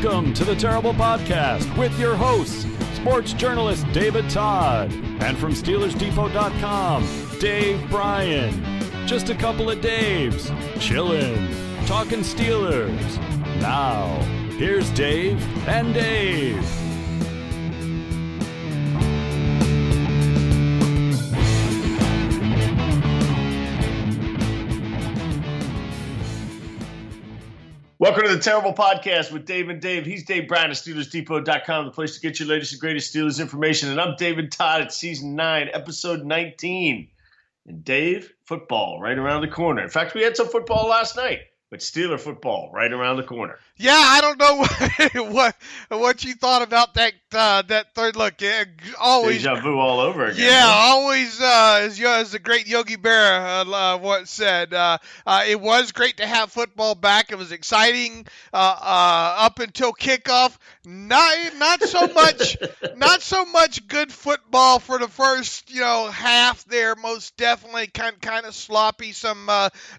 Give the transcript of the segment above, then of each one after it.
Welcome to the Terrible Podcast with your hosts, sports journalist David Todd, and from SteelersDepot.com, Dave Bryan. Just a couple of Daves, chillin', talking Steelers. Now, here's Dave and Dave. Welcome to the Terrible Podcast with Dave and Dave. He's Dave Bryan of SteelersDepot.com, the place to get your latest and greatest Steelers information. And I'm David Todd at Season 9, Episode 19. And Dave, football right around the corner. In fact, we had some football last night, but Steeler football right around the corner. Yeah, I don't know what you thought about that third look. Yeah, always Deja vu all over again. Yeah, always as the great Yogi Berra once said. It was great to have football back. It was exciting up until kickoff. Not so much good football for the first half there. Most definitely kind of sloppy. Some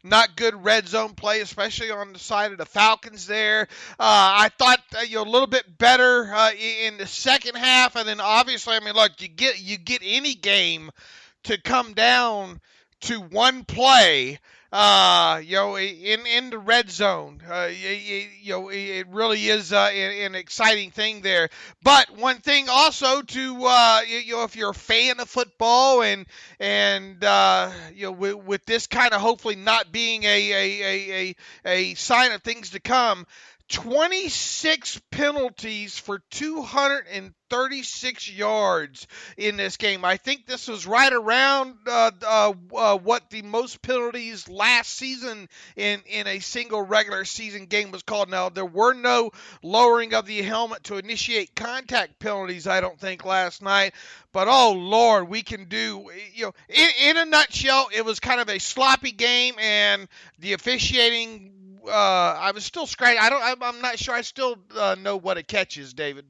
not good red zone play, especially on the side of the Falcons there. I thought a little bit better in the second half, and then obviously, I mean, look, you get any game to come down to one play, in the red zone. It really is an exciting thing there. But one thing also to if you're a fan of football and with this kind of hopefully not being a sign of things to come. 26 penalties for 236 yards in this game. I think this was right around what the most penalties last season in a single regular season game was called. Now, there were no lowering of the helmet to initiate contact penalties, I don't think, last night. But, oh, Lord, we can do, in a nutshell, it was kind of a sloppy game, and the officiating I was still scratching. I'm not sure I still know what a catch is, David.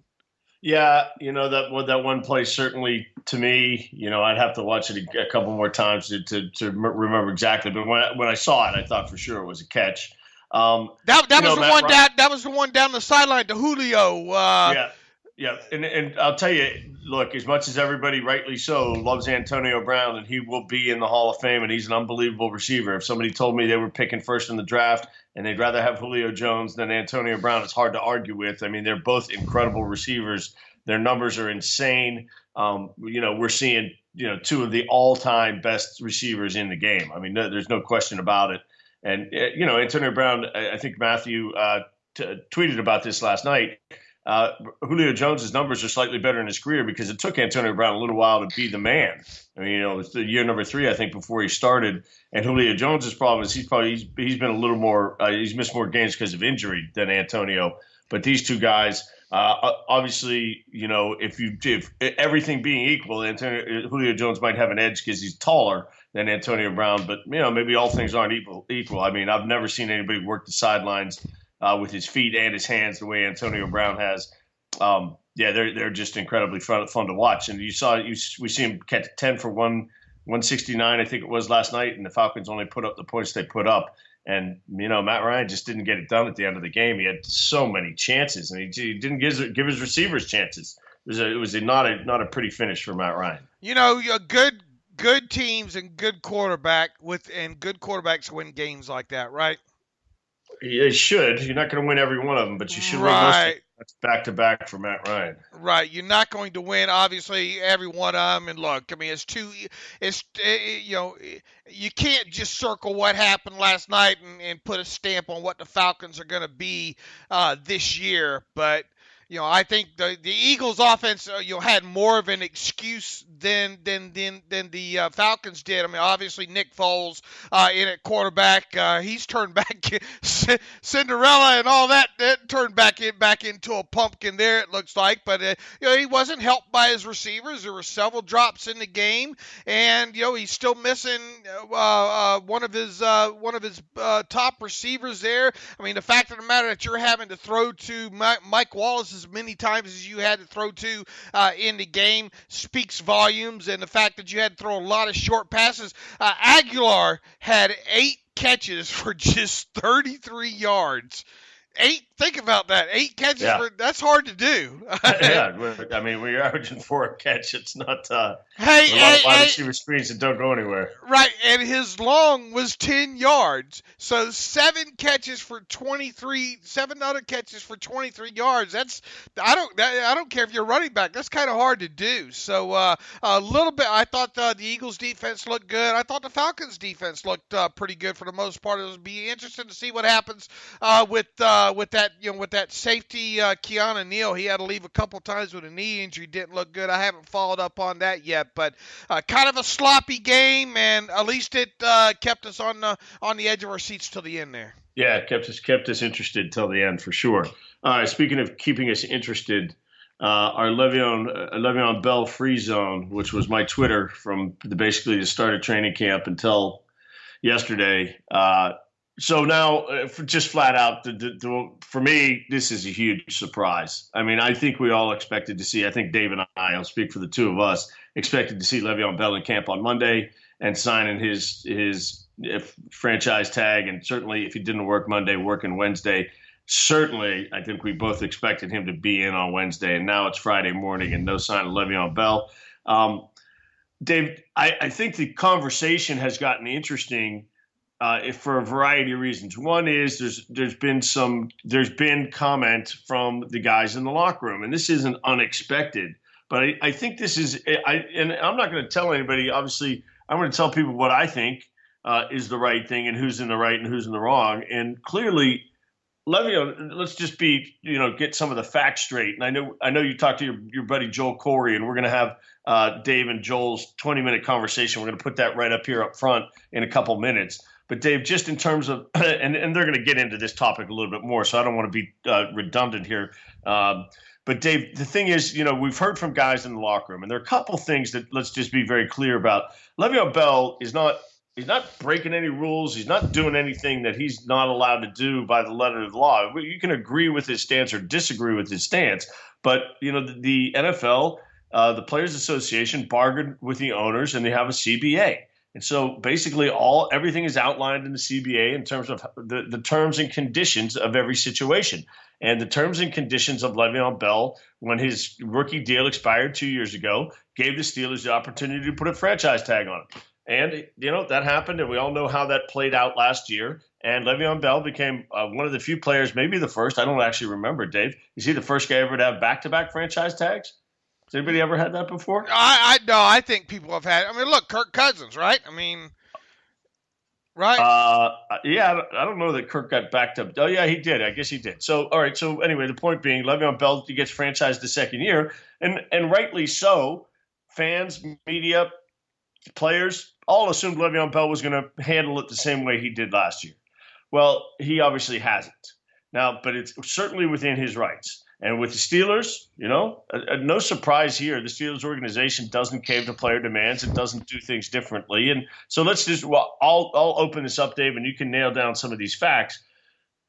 Yeah, that one play certainly to me, I'd have to watch it a couple more times to remember exactly. But when I saw it, I thought for sure it was a catch. That was the one down the sideline to Julio. Yeah, and I'll tell you, look, as much as everybody rightly so loves Antonio Brown, and he will be in the Hall of Fame, and he's an unbelievable receiver. If somebody told me they were picking first in the draft and they'd rather have Julio Jones than Antonio Brown, it's hard to argue with. I mean, they're both incredible receivers. Their numbers are insane. We're seeing, two of the all-time best receivers in the game. I mean, there's no question about it. And, Antonio Brown, I think Matthew tweeted about this last night. Julio Jones' numbers are slightly better in his career because it took Antonio Brown a little while to be the man. I mean, it's the year number 3, I think, before he started. And Julio Jones' problem is he's been a little more he's missed more games because of injury than Antonio. But these two guys, obviously, if everything being equal, Julio Jones might have an edge because he's taller than Antonio Brown. But maybe all things aren't equal. I mean, I've never seen anybody work the sidelines with his feet and his hands the way Antonio Brown has. They're just incredibly fun to watch. And we see him catch 10 for 169, I think it was last night, and the Falcons only put up the points they put up. And, Matt Ryan just didn't get it done at the end of the game. He had so many chances, and he didn't give his receivers chances. It was not a pretty finish for Matt Ryan. Good teams and good quarterbacks win games like that, right? You should. You're not going to win every one of them, but you should win most. That's back-to-back for Matt Ryan. Right. You're not going to win, obviously, every one of them. And look, I mean, you can't just circle what happened last night and put a stamp on what the Falcons are going to be this year. But, I think the Eagles' offense had more of an excuse than the Falcons did. I mean, obviously Nick Foles in at quarterback, he's turned back Cinderella and all that turned back into a pumpkin there. It looks like, but he wasn't helped by his receivers. There were several drops in the game, and he's still missing one of his top receivers there. I mean, the fact of the matter that you're having to throw to Mike Wallace as many times as you had to throw to in the game speaks volumes, and the fact that you had to throw a lot of short passes. Aguilar had 8 catches for just 33 yards. Think about that. 8 catches Yeah. that's hard to do. Yeah, I mean, when you're averaging 4 a catch, it's not a Hey, lot of wide hey, receiver screens that don't go anywhere. right, and his long was 10 yards. So 7 catches for 23, 7 other catches for 23 yards. I don't care if you're running back. That's kind of hard to do. So a little bit. I thought the Eagles defense looked good. I thought the Falcons defense looked pretty good for the most part. It'll be interesting to see what happens with that safety Keanu Neal. He had to leave a couple times with a knee injury. Didn't look good. I haven't followed up on that yet, but kind of a sloppy game, and at least it kept us on the edge of our seats till the end there. Yeah, it kept us interested till the end for sure. All right, speaking of keeping us interested, our Le'Veon Bell free zone, which was my Twitter from basically the start of training camp until yesterday. So now, just flat out, for me, this is a huge surprise. I mean, I think we all expected to see, I think Dave and I'll speak for the two of us, expected to see Le'Veon Bell in camp on Monday and signing his franchise tag. And certainly if he didn't work Monday, working Wednesday. Certainly, I think we both expected him to be in on Wednesday. And now it's Friday morning and no sign of Le'Veon Bell. Dave, I think the conversation has gotten interesting for a variety of reasons. One is there's been comment from the guys in the locker room, and this isn't unexpected. But I think this is and I'm not going to tell anybody. Obviously, I'm going to tell people what I think is the right thing and who's in the right and who's in the wrong. And clearly, Le'Veon, let's just get some of the facts straight. And I know you talked to your buddy Joel Corey, and we're going to have Dave and Joel's 20-minute conversation. We're going to put that right up here up front in a couple minutes. But Dave, just in terms of, and they're going to get into this topic a little bit more, so I don't want to be redundant here. But Dave, the thing is, we've heard from guys in the locker room, and there are a couple things that let's just be very clear about. Le'Veon Bell is not breaking any rules. He's not doing anything that he's not allowed to do by the letter of the law. You can agree with his stance or disagree with his stance, but the NFL, the Players Association, bargained with the owners, and they have a CBA. And so basically everything is outlined in the CBA in terms of the terms and conditions of every situation. And the terms and conditions of Le'Veon Bell, when his rookie deal expired 2 years ago, gave the Steelers the opportunity to put a franchise tag on him. And, that happened, and we all know how that played out last year. And Le'Veon Bell became one of the few players, maybe the first. I don't actually remember, Dave. Is he the first guy ever to have back-to-back franchise tags? Has anybody ever had that before? I think people have had. I mean, look, Kirk Cousins, right? I mean, right? Yeah, I don't know that Kirk got backed up. Oh, yeah, he did. I guess he did. So, all right. So, anyway, the point being, Le'Veon Bell gets franchised the second year, and rightly so. Fans, media, players all assumed Le'Veon Bell was going to handle it the same way he did last year. Well, he obviously hasn't. Now, but it's certainly within his rights. And with the Steelers, no surprise here. The Steelers organization doesn't cave to player demands. It doesn't do things differently. And so I'll open this up, Dave, and you can nail down some of these facts.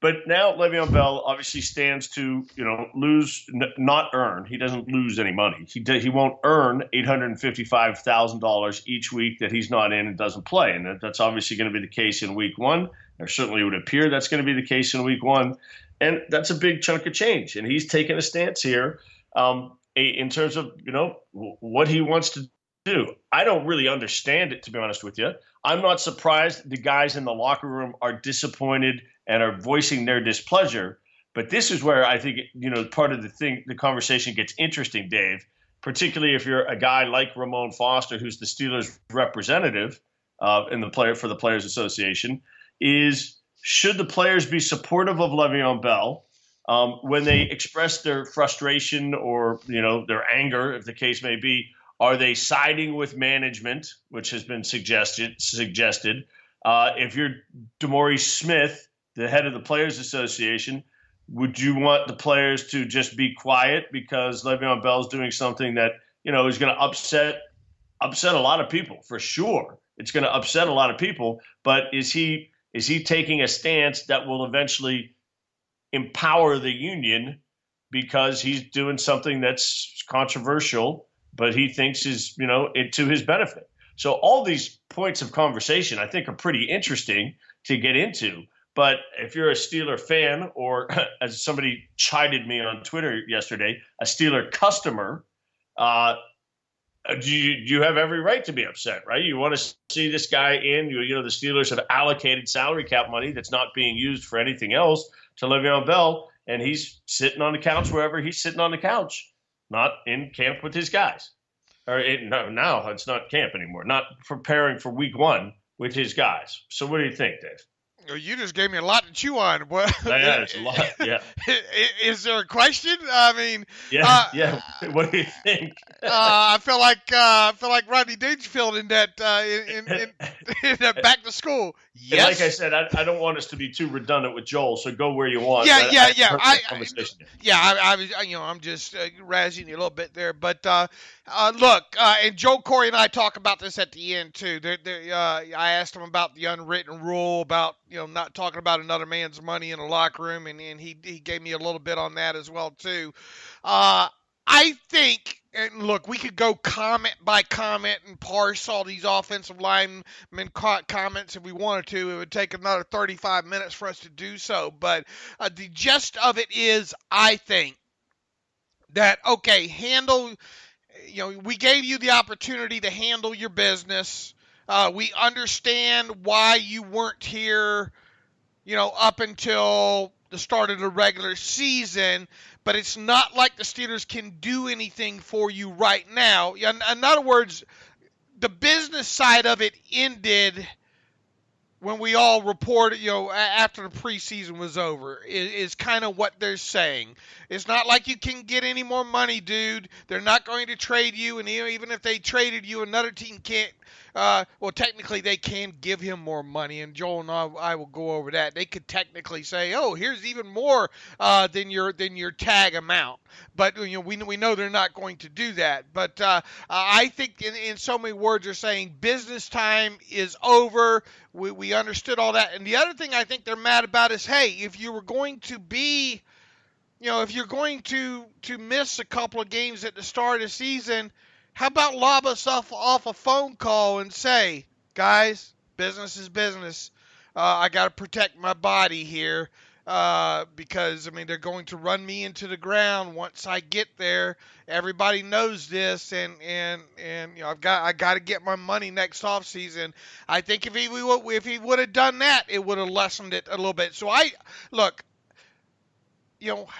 But now Le'Veon Bell obviously stands to, lose, not earn. He doesn't lose any money. He won't earn $855,000 each week that he's not in and doesn't play. And that's obviously going to be the case in week one. Or certainly would appear that's going to be the case in week one. And that's a big chunk of change. And he's taken a stance here in terms of, what he wants to do. I don't really understand it, to be honest with you. I'm not surprised the guys in the locker room are disappointed and are voicing their displeasure. But this is where I think, part of the conversation gets interesting, Dave, particularly if you're a guy like Ramon Foster, who's the Steelers representative for the Players Association, is should the players be supportive of Le'Veon Bell when they express their frustration or, their anger, if the case may be? Are they siding with management, which has been suggested? If you're DeMaurice Smith, the head of the Players Association, would you want the players to just be quiet because Le'Veon Bell's doing something that, is going to upset a lot of people? For sure, it's going to upset a lot of people. But is he taking a stance that will eventually empower the union because he's doing something that's controversial, but he thinks is, it to his benefit? So all these points of conversation, I think, are pretty interesting to get into. But if you're a Steeler fan, or as somebody chided me on Twitter yesterday, a Steeler customer, you have every right to be upset, right? You want to see this guy in. You know, the Steelers have allocated salary cap money that's not being used for anything else to Le'Veon Bell, and he's sitting on the couch wherever he's sitting on the couch, not in camp with his guys. Now it's not camp anymore, not preparing for week 1 with his guys. So what do you think, Dave? You just gave me a lot to chew on. What? Yeah, it's a lot. Yeah. Is there a question? I mean, yeah. What do you think? I feel like Rodney Dangerfield in that in that back to school. Yes. And like I said, I don't want us to be too redundant with Joel, so go where you want. Yeah. I'm just razzing you a little bit there, but look, and Joe, Corey, and I talk about this at the end too. I asked him about the unwritten rule about not talking about another man's money in the locker room, and he gave me a little bit on that as well too. I think, and look, we could go comment by comment and parse all these offensive linemen comments if we wanted to. It would take another 35 minutes for us to do so. But the gist of it is, I think that, okay, we gave you the opportunity to handle your business. We understand why you weren't here, up until the start of the regular season, but it's not like the Steelers can do anything for you right now. In other words, the business side of it ended when we all reported, after the preseason was over, is kind of what they're saying. It's not like you can get any more money, dude. They're not going to trade you, and even if they traded you, another team can't. Well, technically, they can give him more money, and Joel and I will go over that. They could technically say, "Oh, here's even more than your tag amount," but we know they're not going to do that. But I think, in so many words, they're saying business time is over. We understood all that, and the other thing I think they're mad about is, hey, if you were going to be, if you're going to miss a couple of games at the start of the season, how about lob us off a phone call and say, guys, business is business. I got to protect my body here because, they're going to run me into the ground once I get there. Everybody knows this, and I got to get my money next offseason. I think if he would have done that, it would have lessened it a little bit. So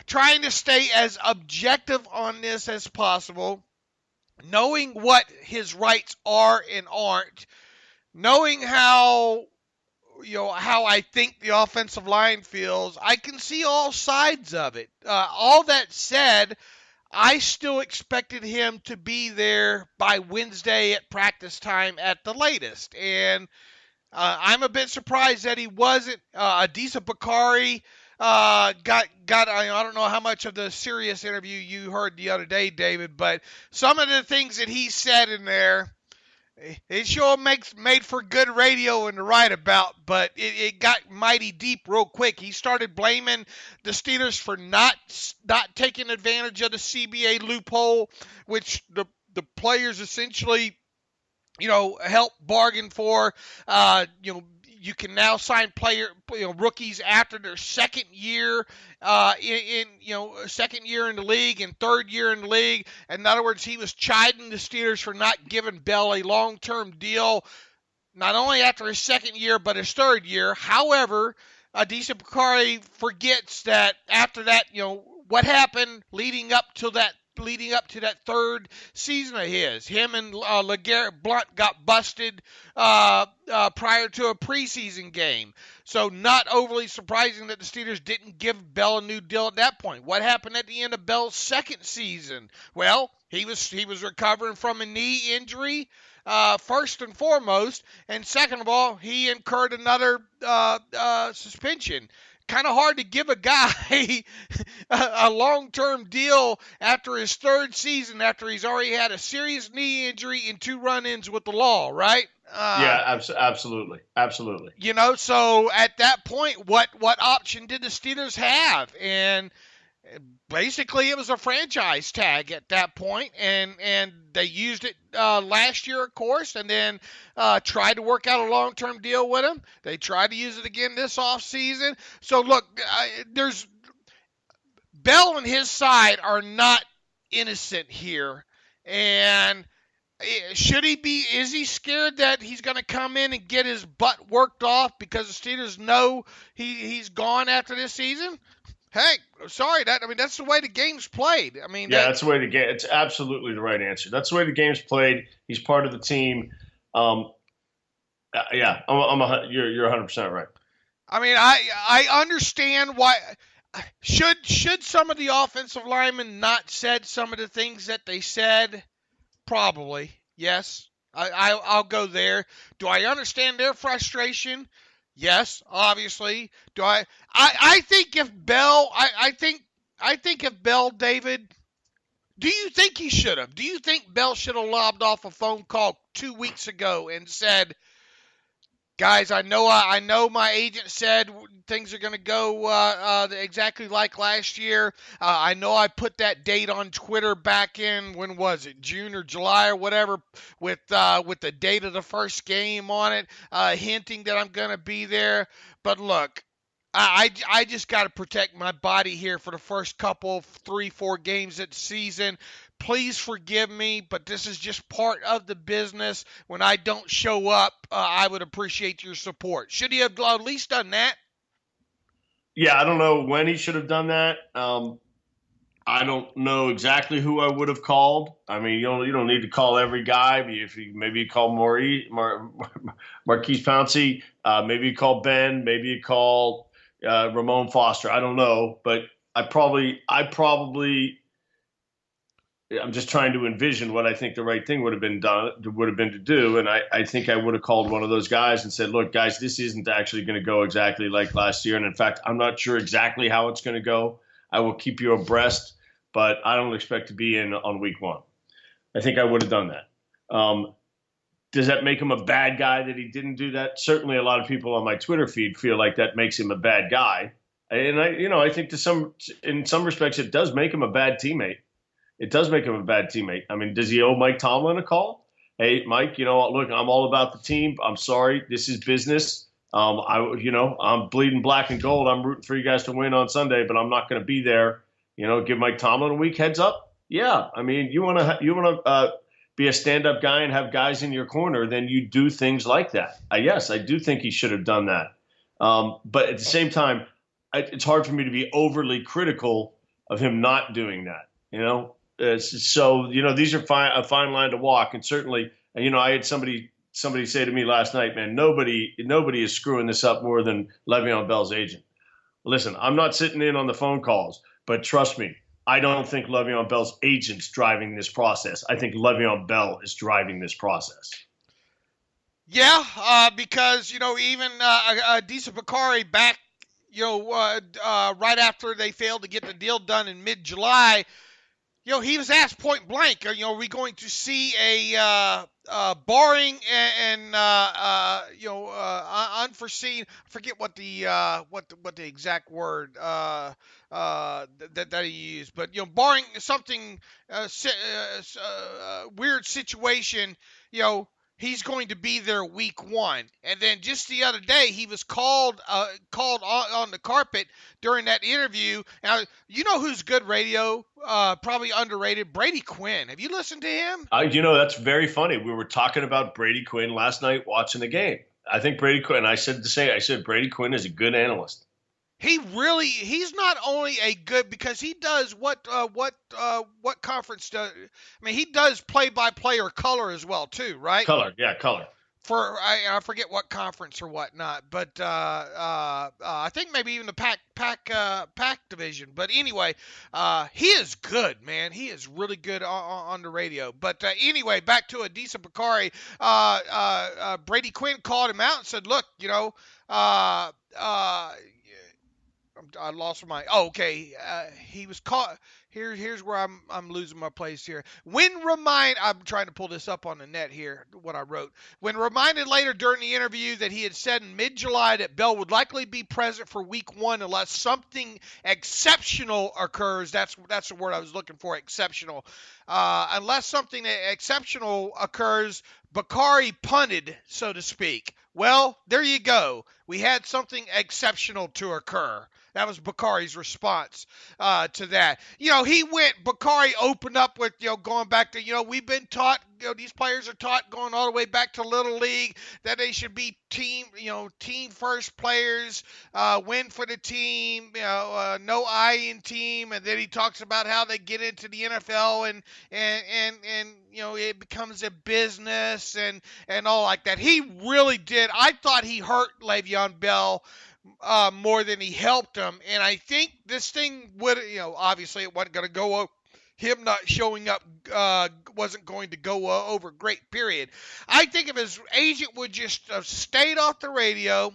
trying to stay as objective on this as possible, knowing what his rights are and aren't, knowing how I think the offensive line feels, I can see all sides of it. All that said, I still expected him to be there by Wednesday at practice time at the latest. And I'm a bit surprised that he wasn't. Adisa Bakari got I don't know how much of the Sirius interview you heard the other day, David, but some of the things that he said in there, it sure made for good radio and to write about, but it got mighty deep real quick. He started blaming the Steelers for not taking advantage of the CBA loophole, which the players essentially, helped bargain for. You can now sign rookies after their second year second year in the league and third year in the league. In other words, he was chiding the Steelers for not giving Bell a long-term deal, not only after his second year but his third year. However, Adisa Bakari forgets that after that, what happened leading up to that third season of his. Him and LeGarrette Blount got busted prior to a preseason game. So not overly surprising that the Steelers didn't give Bell a new deal at that point. What happened at the end of Bell's second season? Well, he was recovering from a knee injury, first and foremost, and second of all, he incurred another suspension. Kind of hard to give a guy a long-term deal after his third season, after he's already had a serious knee injury and 2 run-ins with the law, right? Yeah, absolutely. So at that point, what option did the Steelers have? And basically it was a franchise tag at that point, and they used it last year, of course, and then tried to work out a long-term deal with him. They tried to use it again this offseason. So, look, there's Bell and his side are not innocent here, and is he scared that he's going to come in and get his butt worked off because the Steelers know he's gone after this season? Hey, sorry, that's the way the game's played. That's the way the game. It's absolutely the right answer. That's the way the game's played. He's part of the team. You're 100% right. I understand why. Should some of the offensive linemen not said some of the things that they said? Probably, yes. I'll go there. Do I understand their frustration? Yes, obviously. I think if Bell, I think if Bell, David, do you think he should have? Do you think Bell should have lobbed off a phone call 2 weeks ago and said, guys, I know my agent said things are going to go exactly like last year. I know I put that date on Twitter back in, when was it, June or July or whatever, with the date of the first game on it, hinting that I'm going to be there. But look, I just got to protect my body here for the first couple, 3-4 games of the season. Please forgive me, but this is just part of the business. When I don't show up, I would appreciate your support. Should he have at least done that? Yeah, I don't know when he should have done that. I don't know exactly who I would have called. I mean, you don't need to call every guy. Maybe you call Marquise Pouncey. Maybe you call Ben. Maybe you call Ramon Foster. I don't know, but I'm just trying to envision what I think the right thing would have been to do. And I think I would have called one of those guys and said, look, guys, this isn't actually going to go exactly like last year. And in fact, I'm not sure exactly how it's going to go. I will keep you abreast, but I don't expect to be in on week 1. I think I would have done that. Does that make him a bad guy that he didn't do that? Certainly a lot of people on my Twitter feed feel like that makes him a bad guy. And I think in some respects, it does make him a bad teammate. It does make him a bad teammate. I mean, does he owe Mike Tomlin a call? Hey, Mike, look, I'm all about the team. I'm sorry. This is business. I'm bleeding black and gold. I'm rooting for you guys to win on Sunday, but I'm not going to be there. Give Mike Tomlin a week heads up. Yeah. I mean, you want to be a stand-up guy and have guys in your corner, then you do things like that. Yes, I do think he should have done that. But at the same time, it's hard for me to be overly critical of him not doing that. So these are a fine line to walk, and certainly, I had somebody say to me last night, man, nobody is screwing this up more than Le'Veon Bell's agent. Listen, I'm not sitting in on the phone calls, but trust me, I don't think Le'Veon Bell's agent's driving this process. I think Le'Veon Bell is driving this process. Yeah, because even Adisa Bakari back, right after they failed to get the deal done in mid-July. He was asked point blank, are we going to see a barring and unforeseen? I forget what the exact word that he used, but barring something weird situation, he's going to be there week 1. And then just the other day, he was called on the carpet during that interview. Now, who's good radio, probably underrated? Brady Quinn. Have you listened to him? That's very funny. We were talking about Brady Quinn last night watching the game. I think Brady Quinn, I said Brady Quinn is a good analyst. He's not only a good, because he does what conference does. I mean, he does play-by-play or color as well too, right? Color. For I forget what conference or whatnot, but I think maybe even the Pac division. But anyway, he is good, man. He is really good on the radio. But anyway, back to Adisa Bakari. Brady Quinn called him out and said, "Look, I lost my. Oh, okay. He was caught. Here's where I'm losing my place here. I'm trying to pull this up on the net here. What I wrote. When reminded later during the interview that he had said in mid-July that Bell would likely be present for Week 1 unless something exceptional occurs. That's the word I was looking for. Exceptional. Unless something exceptional occurs, Bakari punted, so to speak. Well, there you go. We had something exceptional to occur. That was Bakari's response to that. Bakari opened up with, going back to, we've been taught, these players are taught going all the way back to Little League that they should be team first players, win for the team, no I in team. And then he talks about how they get into the NFL and it becomes a business and all like that. He really did. I thought he hurt Le'Veon Bell more than he helped him. And I think this thing would, obviously it wasn't going to go him not showing up wasn't going to go over great, period. I think if his agent would just have stayed off the radio,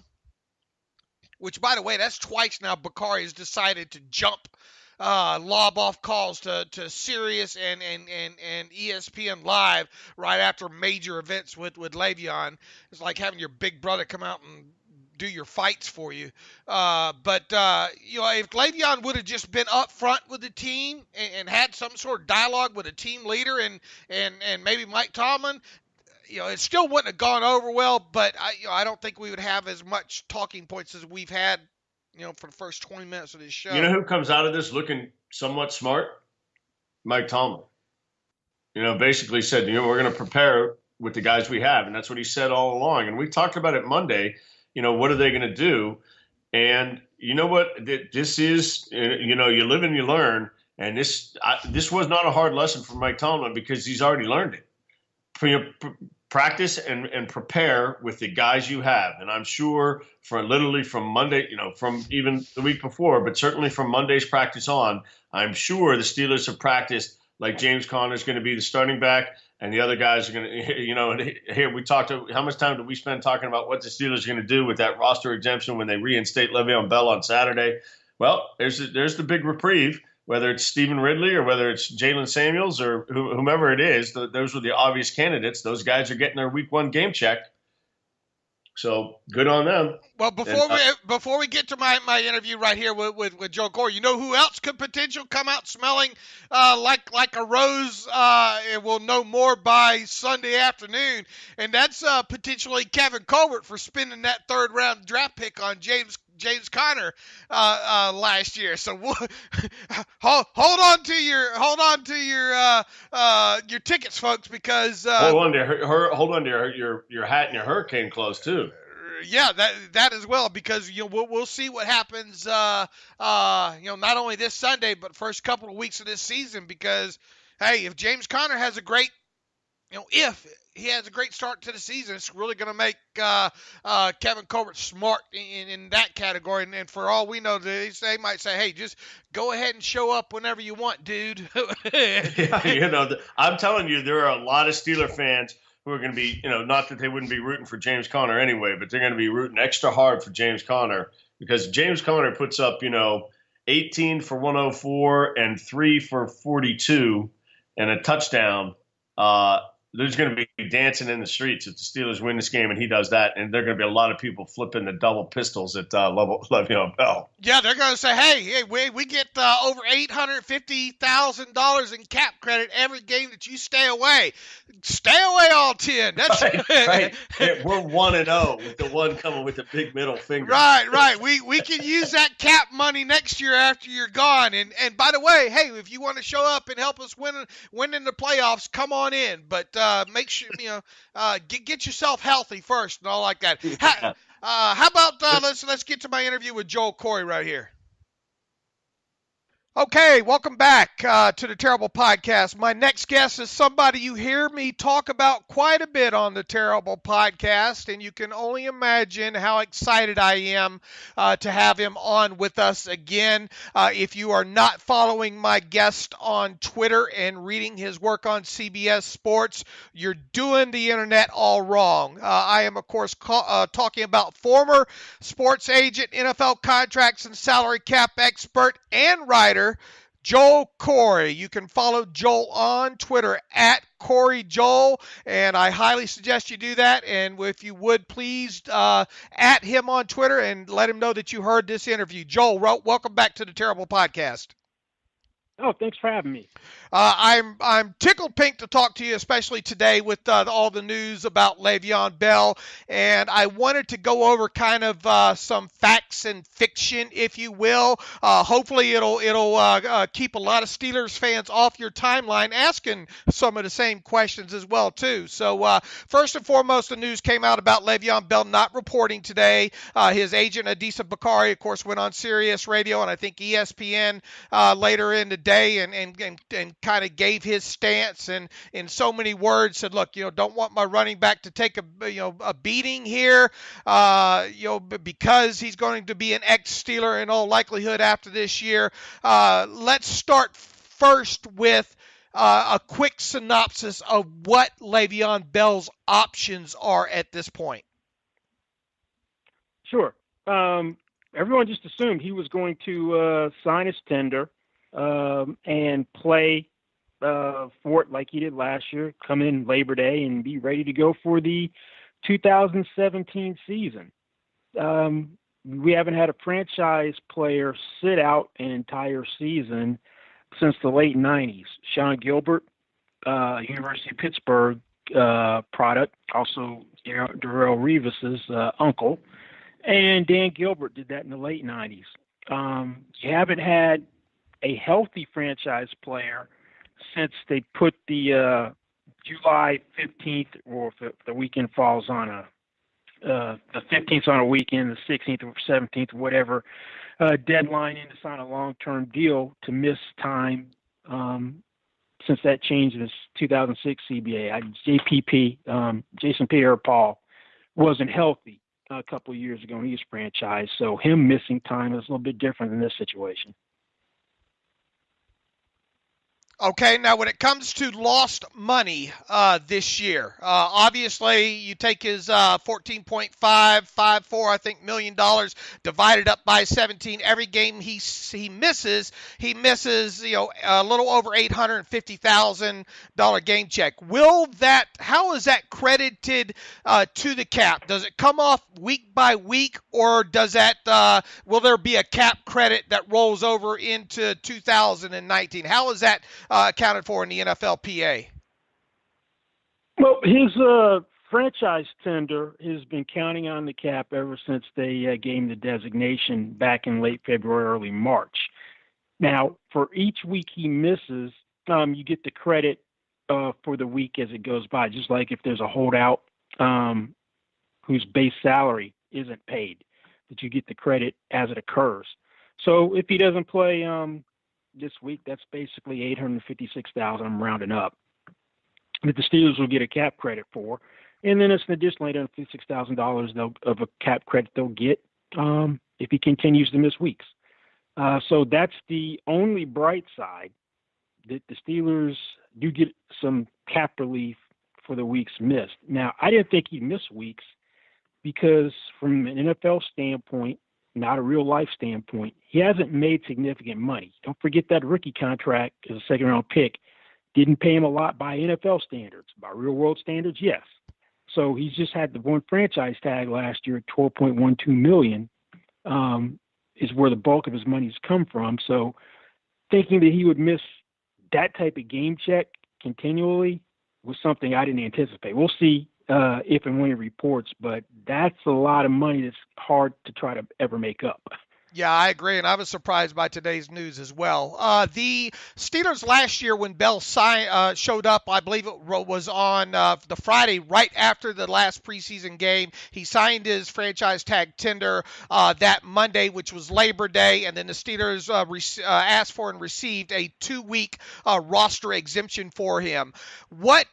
which, by the way, that's twice now Bakari has decided to jump lob off calls to Sirius and ESPN Live right after major events with Le'Veon. It's like having your big brother come out and do your fights for you. But if Le'Veon would have just been up front with the team and had some sort of dialogue with a team leader and maybe Mike Tomlin, it still wouldn't have gone over well. But I don't think we would have as much talking points as we've had, for the first 20 minutes of this show. You know who comes out of this looking somewhat smart? Mike Tomlin. Basically said, we're going to prepare with the guys we have, and that's what he said all along. And we talked about it Monday. What are they going to do? And you know what? This is, you live and you learn. And this was not a hard lesson for Mike Tomlin because he's already learned it. Practice and prepare with the guys you have. And I'm sure literally from Monday, from even the week before, but certainly from Monday's practice on, I'm sure the Steelers have practiced like James Conner is going to be the starting back. And the other guys are going to, here we talked to, how much time did we spend talking about what the Steelers are going to do with that roster exemption when they reinstate Le'Veon Bell on Saturday? Well, there's the big reprieve, whether it's Stephen Ridley or whether it's Jalen Samuels or whomever it is. Those were the obvious candidates. Those guys are getting their Week 1 game check. So good on them. Well, before we get to my interview right here with Joe Corey, you know who else could potentially come out smelling like a rose? And we'll know more by Sunday afternoon, and that's potentially Kevin Colbert for spending that third round draft pick on James Conner last year. So hold on to your tickets, folks, because hold on to your hat and your hurricane clothes too. Yeah, that as well, because we'll see what happens. Not only this Sunday, but first couple of weeks of this season. Because hey, if James Conner has a great, if he has a great start to the season, it's really going to make Kevin Colbert smart in that category. And for all we know, they might say, hey, just go ahead and show up whenever you want, dude. Yeah, I'm telling you, there are a lot of Steeler fans who are going to be, not that they wouldn't be rooting for James Conner anyway, but they're going to be rooting extra hard for James Conner because James Conner puts up, 18 for 104 and 3 for 42 and a touchdown. There's going to be dancing in the streets if the Steelers win this game and he does that, and there are going to be a lot of people flipping the double pistols at Le'Veon Bell. Yeah, they're going to say, hey, we get over $850,000 in cap credit every game that you stay away. Stay away all 10. That's right. We're 1-0 with the one coming with the big middle finger. Right. We can use that cap money next year after you're gone. And by the way, hey, if you want to show up and help us win in the playoffs, come on in. But make sure get yourself healthy first and all like that. How about let's get to my interview with Joel Corey right here. Okay, welcome back to the Terrible Podcast. My next guest is somebody you hear me talk about quite a bit on the Terrible Podcast, and you can only imagine how excited I am to have him on with us again. If you are not following my guest on Twitter and reading his work on CBS Sports, you're doing the internet all wrong. I am, of course, talking about former sports agent, NFL contracts and salary cap expert, and writer Joel Corey. You can follow Joel on Twitter at Corey Joel, and I highly suggest you do that. And if you would, please at him on Twitter and let him know that you heard this interview. Joel, welcome back to the Terrible Podcast. Oh, thanks for having me. I'm tickled pink to talk to you, especially today with all the news about Le'Veon Bell, and I wanted to go over kind of some facts and fiction, if you will. Hopefully, it'll keep a lot of Steelers fans off your timeline asking some of the same questions as well too. So first and foremost, the news came out about Le'Veon Bell not reporting today. His agent Adisa Bakari, of course, went on Sirius Radio and I think ESPN later in the day and kind of gave his stance and in so many words said, look, don't want my running back to take a beating here, because he's going to be an ex-Steeler in all likelihood after this year. Let's start first with a quick synopsis of what Le'Veon Bell's options are at this point. Sure. Everyone just assumed he was going to sign his tender and play for it like he did last year, come in Labor Day and be ready to go for the 2017 season. We haven't had a franchise player sit out an entire season since the late 90s. Sean Gilbert, University of Pittsburgh product, also Terrell Edmunds' uncle, and Dan Gilbert did that in the late 90s. You haven't had a healthy franchise player since they put the July 15th, or if the weekend falls on the 15th on a weekend, the 16th or 17th, whatever, deadline in to sign a long-term deal to miss time since that change in this 2006 CBA. JPP, Jason Pierre-Paul, wasn't healthy a couple of years ago in his franchise, so him missing time is a little bit different in this situation. Okay, now when it comes to lost money this year, obviously you take his $14.554, I think, million dollars, divided up by 17. Every game he misses, a little over $850,000 game check. How is that credited to the cap? Does it come off week by week, or will there be a cap credit that rolls over into 2019? How is that accounted for in the NFLPA? Well, his franchise tender has been counting on the cap ever since they gave him the designation back in late February, early March. Now, for each week he misses, you get the credit for the week as it goes by, just like if there's a holdout whose base salary isn't paid, that you get the credit as it occurs. So if he doesn't play this week, that's basically $856,000. I'm rounding up that the Steelers will get a cap credit for, and then it's an additional $856,000 of a cap credit they'll get if he continues to miss weeks. So that's the only bright side, that the Steelers do get some cap relief for the weeks missed. Now, I didn't think he'd miss weeks because from an NFL standpoint, not a real life standpoint, he hasn't made significant money. Don't forget that rookie contract as a second-round pick didn't pay him a lot by NFL standards. By real-world standards, yes. So he's just had the one franchise tag last year at $12.12 million is where the bulk of his money's come from. So thinking that he would miss that type of game check continually was something I didn't anticipate. We'll see if and when he reports, but that's a lot of money that's hard to try to ever make up. Yeah, I agree, and I was surprised by today's news as well. The Steelers last year, when Bell showed up, I believe it was on the Friday right after the last preseason game. He signed his franchise tag tender that Monday, which was Labor Day, and then the Steelers asked for and received a 2-week roster exemption for him. What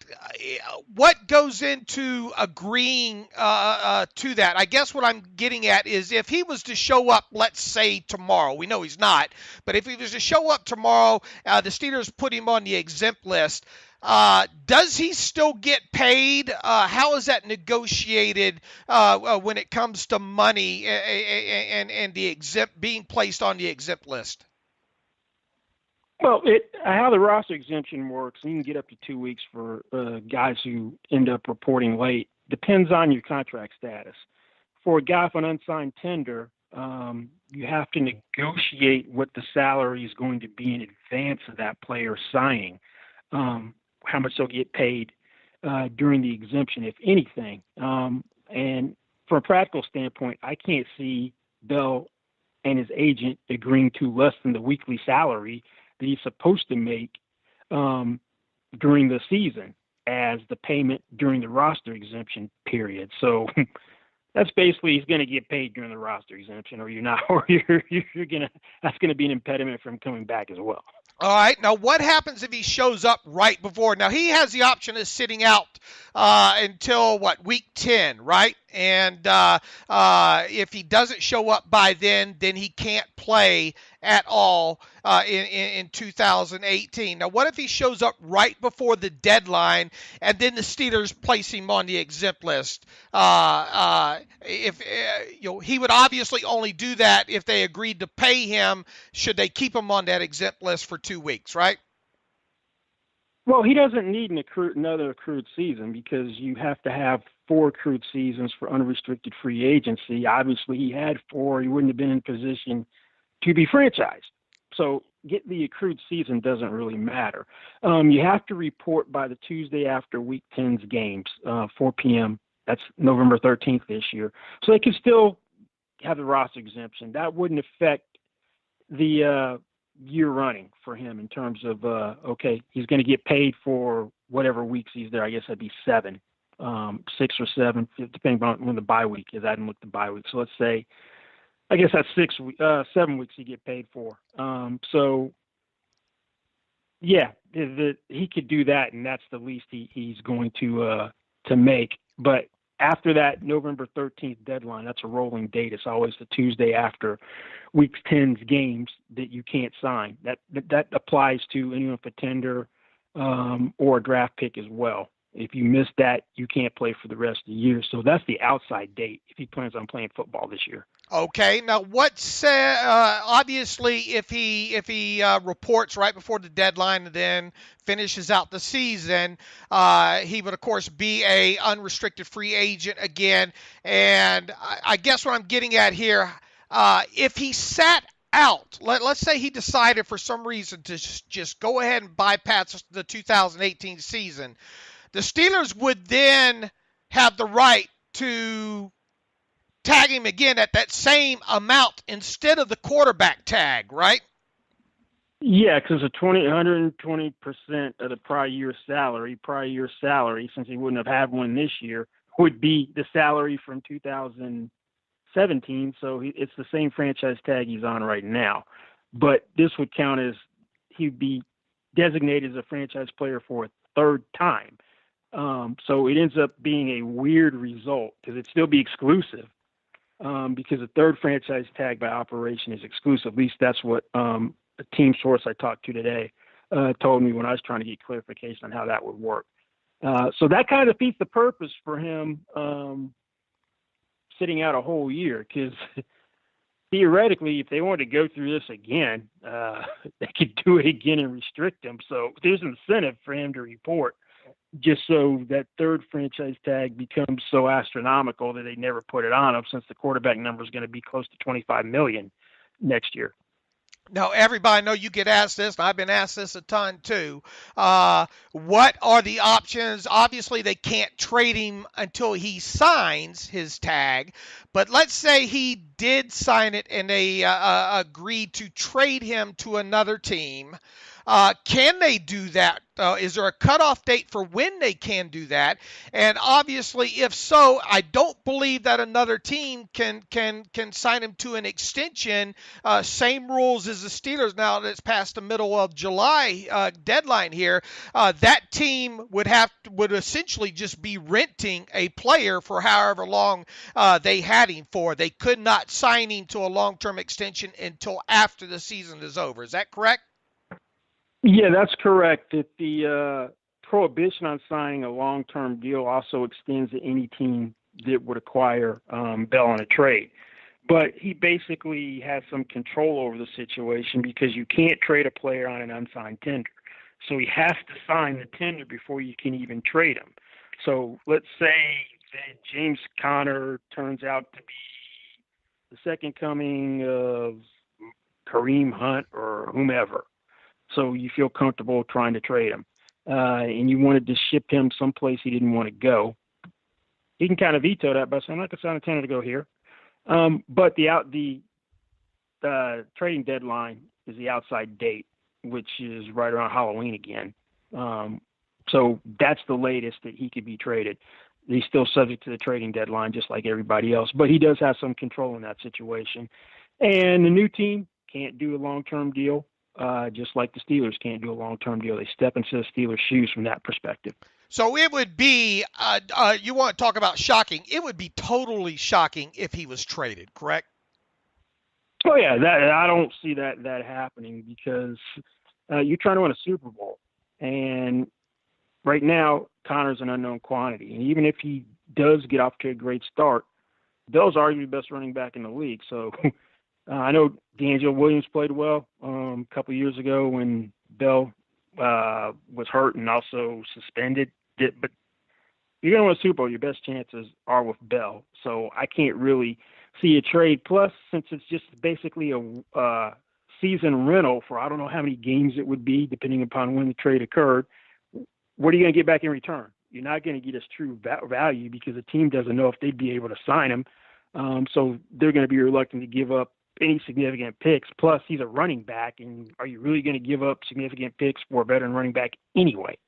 goes into agreeing to that? I guess what I'm getting at is if he was to show up, let's say tomorrow, we know he's not, but if he was to show up tomorrow, the Steelers put him on the exempt list. Does he still get paid? How is that negotiated when it comes to money and the exempt being placed on the exempt list? Well, how the roster exemption works, you can get up to 2 weeks for guys who end up reporting late. Depends on your contract status. For a guy with an unsigned tender, you have to negotiate what the salary is going to be in advance of that player signing, how much they'll get paid during the exemption, if anything. And from a practical standpoint, I can't see Bell and his agent agreeing to less than the weekly salary that he's supposed to make during the season as the payment during the roster exemption period. So that's basically he's going to get paid during the roster exemption, or you're not, or that's going to be an impediment from coming back as well. All right. Now, what happens if he shows up right before? Now, he has the option of sitting out until, week 10, right? And if he doesn't show up by then he can't play at all in 2018. Now, what if he shows up right before the deadline and then the Steelers place him on the exempt list? He would obviously only do that if they agreed to pay him. Should they keep him on that exempt list for 2 weeks, right? Well, he doesn't need another accrued season because you have to have 4 accrued seasons for unrestricted free agency. Obviously, he had 4. He wouldn't have been in position to be franchised. So getting the accrued season doesn't really matter. You have to report by the Tuesday after Week 10's games, 4 p.m. That's November 13th this year. So they can still have the roster exemption. That wouldn't affect the year running for him in terms of, he's going to get paid for whatever weeks he's there. I guess that'd be 7, 6 or 7, depending on when the bye week is. I didn't look at the bye week. So let's say, I guess that's 7 weeks he get paid for. So yeah, he could do that, and that's the least he's going to make. But after that November 13th deadline, that's a rolling date. It's always the Tuesday after Week 10's games that you can't sign. That applies to anyone with a tender or a draft pick as well. If you miss that, you can't play for the rest of the year. So that's the outside date if he plans on playing football this year. Okay. Now, obviously, if he reports right before the deadline and then finishes out the season, he would, of course, be a unrestricted free agent again. And I guess what I'm getting at here, if he sat out, let's say he decided for some reason to just go ahead and bypass the 2018 season, the Steelers would then have the right to tag him again at that same amount instead of the quarterback tag, right? Yeah, because 120% of the prior year's salary, since he wouldn't have had one this year, would be the salary from 2017. So it's the same franchise tag he's on right now. But this would count as he'd be designated as a franchise player for a third time. So it ends up being a weird result because it'd still be exclusive. Because the third franchise tag by operation is exclusive. At least that's what a team source I talked to today told me when I was trying to get clarification on how that would work. So that kind of defeats the purpose for him sitting out a whole year because theoretically, if they wanted to go through this again, they could do it again and restrict him. So there's an incentive for him to report just so that third franchise tag becomes so astronomical that they never put it on him since the quarterback number is going to be close to $25 million next year. Now, everybody, I know you get asked this, and I've been asked this a ton too. What are the options? Obviously, they can't trade him until he signs his tag. But let's say he did sign it and they agreed to trade him to another team. Can they do that? Is there a cutoff date for when they can do that? And obviously, if so, I don't believe that another team can sign him to an extension. Same rules as the Steelers now that it's past the middle of July deadline here. That team would essentially just be renting a player for however long they had him for. They could not sign him to a long-term extension until after the season is over. Is that correct? Yeah, that's correct. That the prohibition on signing a long-term deal also extends to any team that would acquire Bell in a trade. But he basically has some control over the situation because you can't trade a player on an unsigned tender. So he has to sign the tender before you can even trade him. So let's say that James Conner turns out to be the second coming of Kareem Hunt or whomever. So you feel comfortable trying to trade him, and you wanted to ship him someplace he didn't want to go. He can kind of veto that by saying, "I'm not going to sign a tender to go here." But the trading deadline is the outside date, which is right around Halloween again. So that's the latest that he could be traded. He's still subject to the trading deadline, just like everybody else, but he does have some control in that situation. And the new team can't do a long-term deal. Just like the Steelers can't do a long-term deal. They step into the Steelers' shoes from that perspective. So it would be, you want to talk about shocking, it would be totally shocking if he was traded, correct? Oh, yeah, I don't see that happening because you're trying to win a Super Bowl. And right now, Connor's an unknown quantity. And even if he does get off to a great start, Bell's arguably the best running back in the league. So I know D'Angelo Williams played well a couple of years ago when Bell was hurt and also suspended. But you're going to win a Super Bowl, your best chances are with Bell. So I can't really see a trade. Plus, since it's just basically a season rental for I don't know how many games it would be, depending upon when the trade occurred, what are you going to get back in return? You're not going to get his true value because the team doesn't know if they'd be able to sign him. So they're going to be reluctant to give up any significant picks. Plus, he's a running back, and are you really going to give up significant picks for a veteran running back anyway?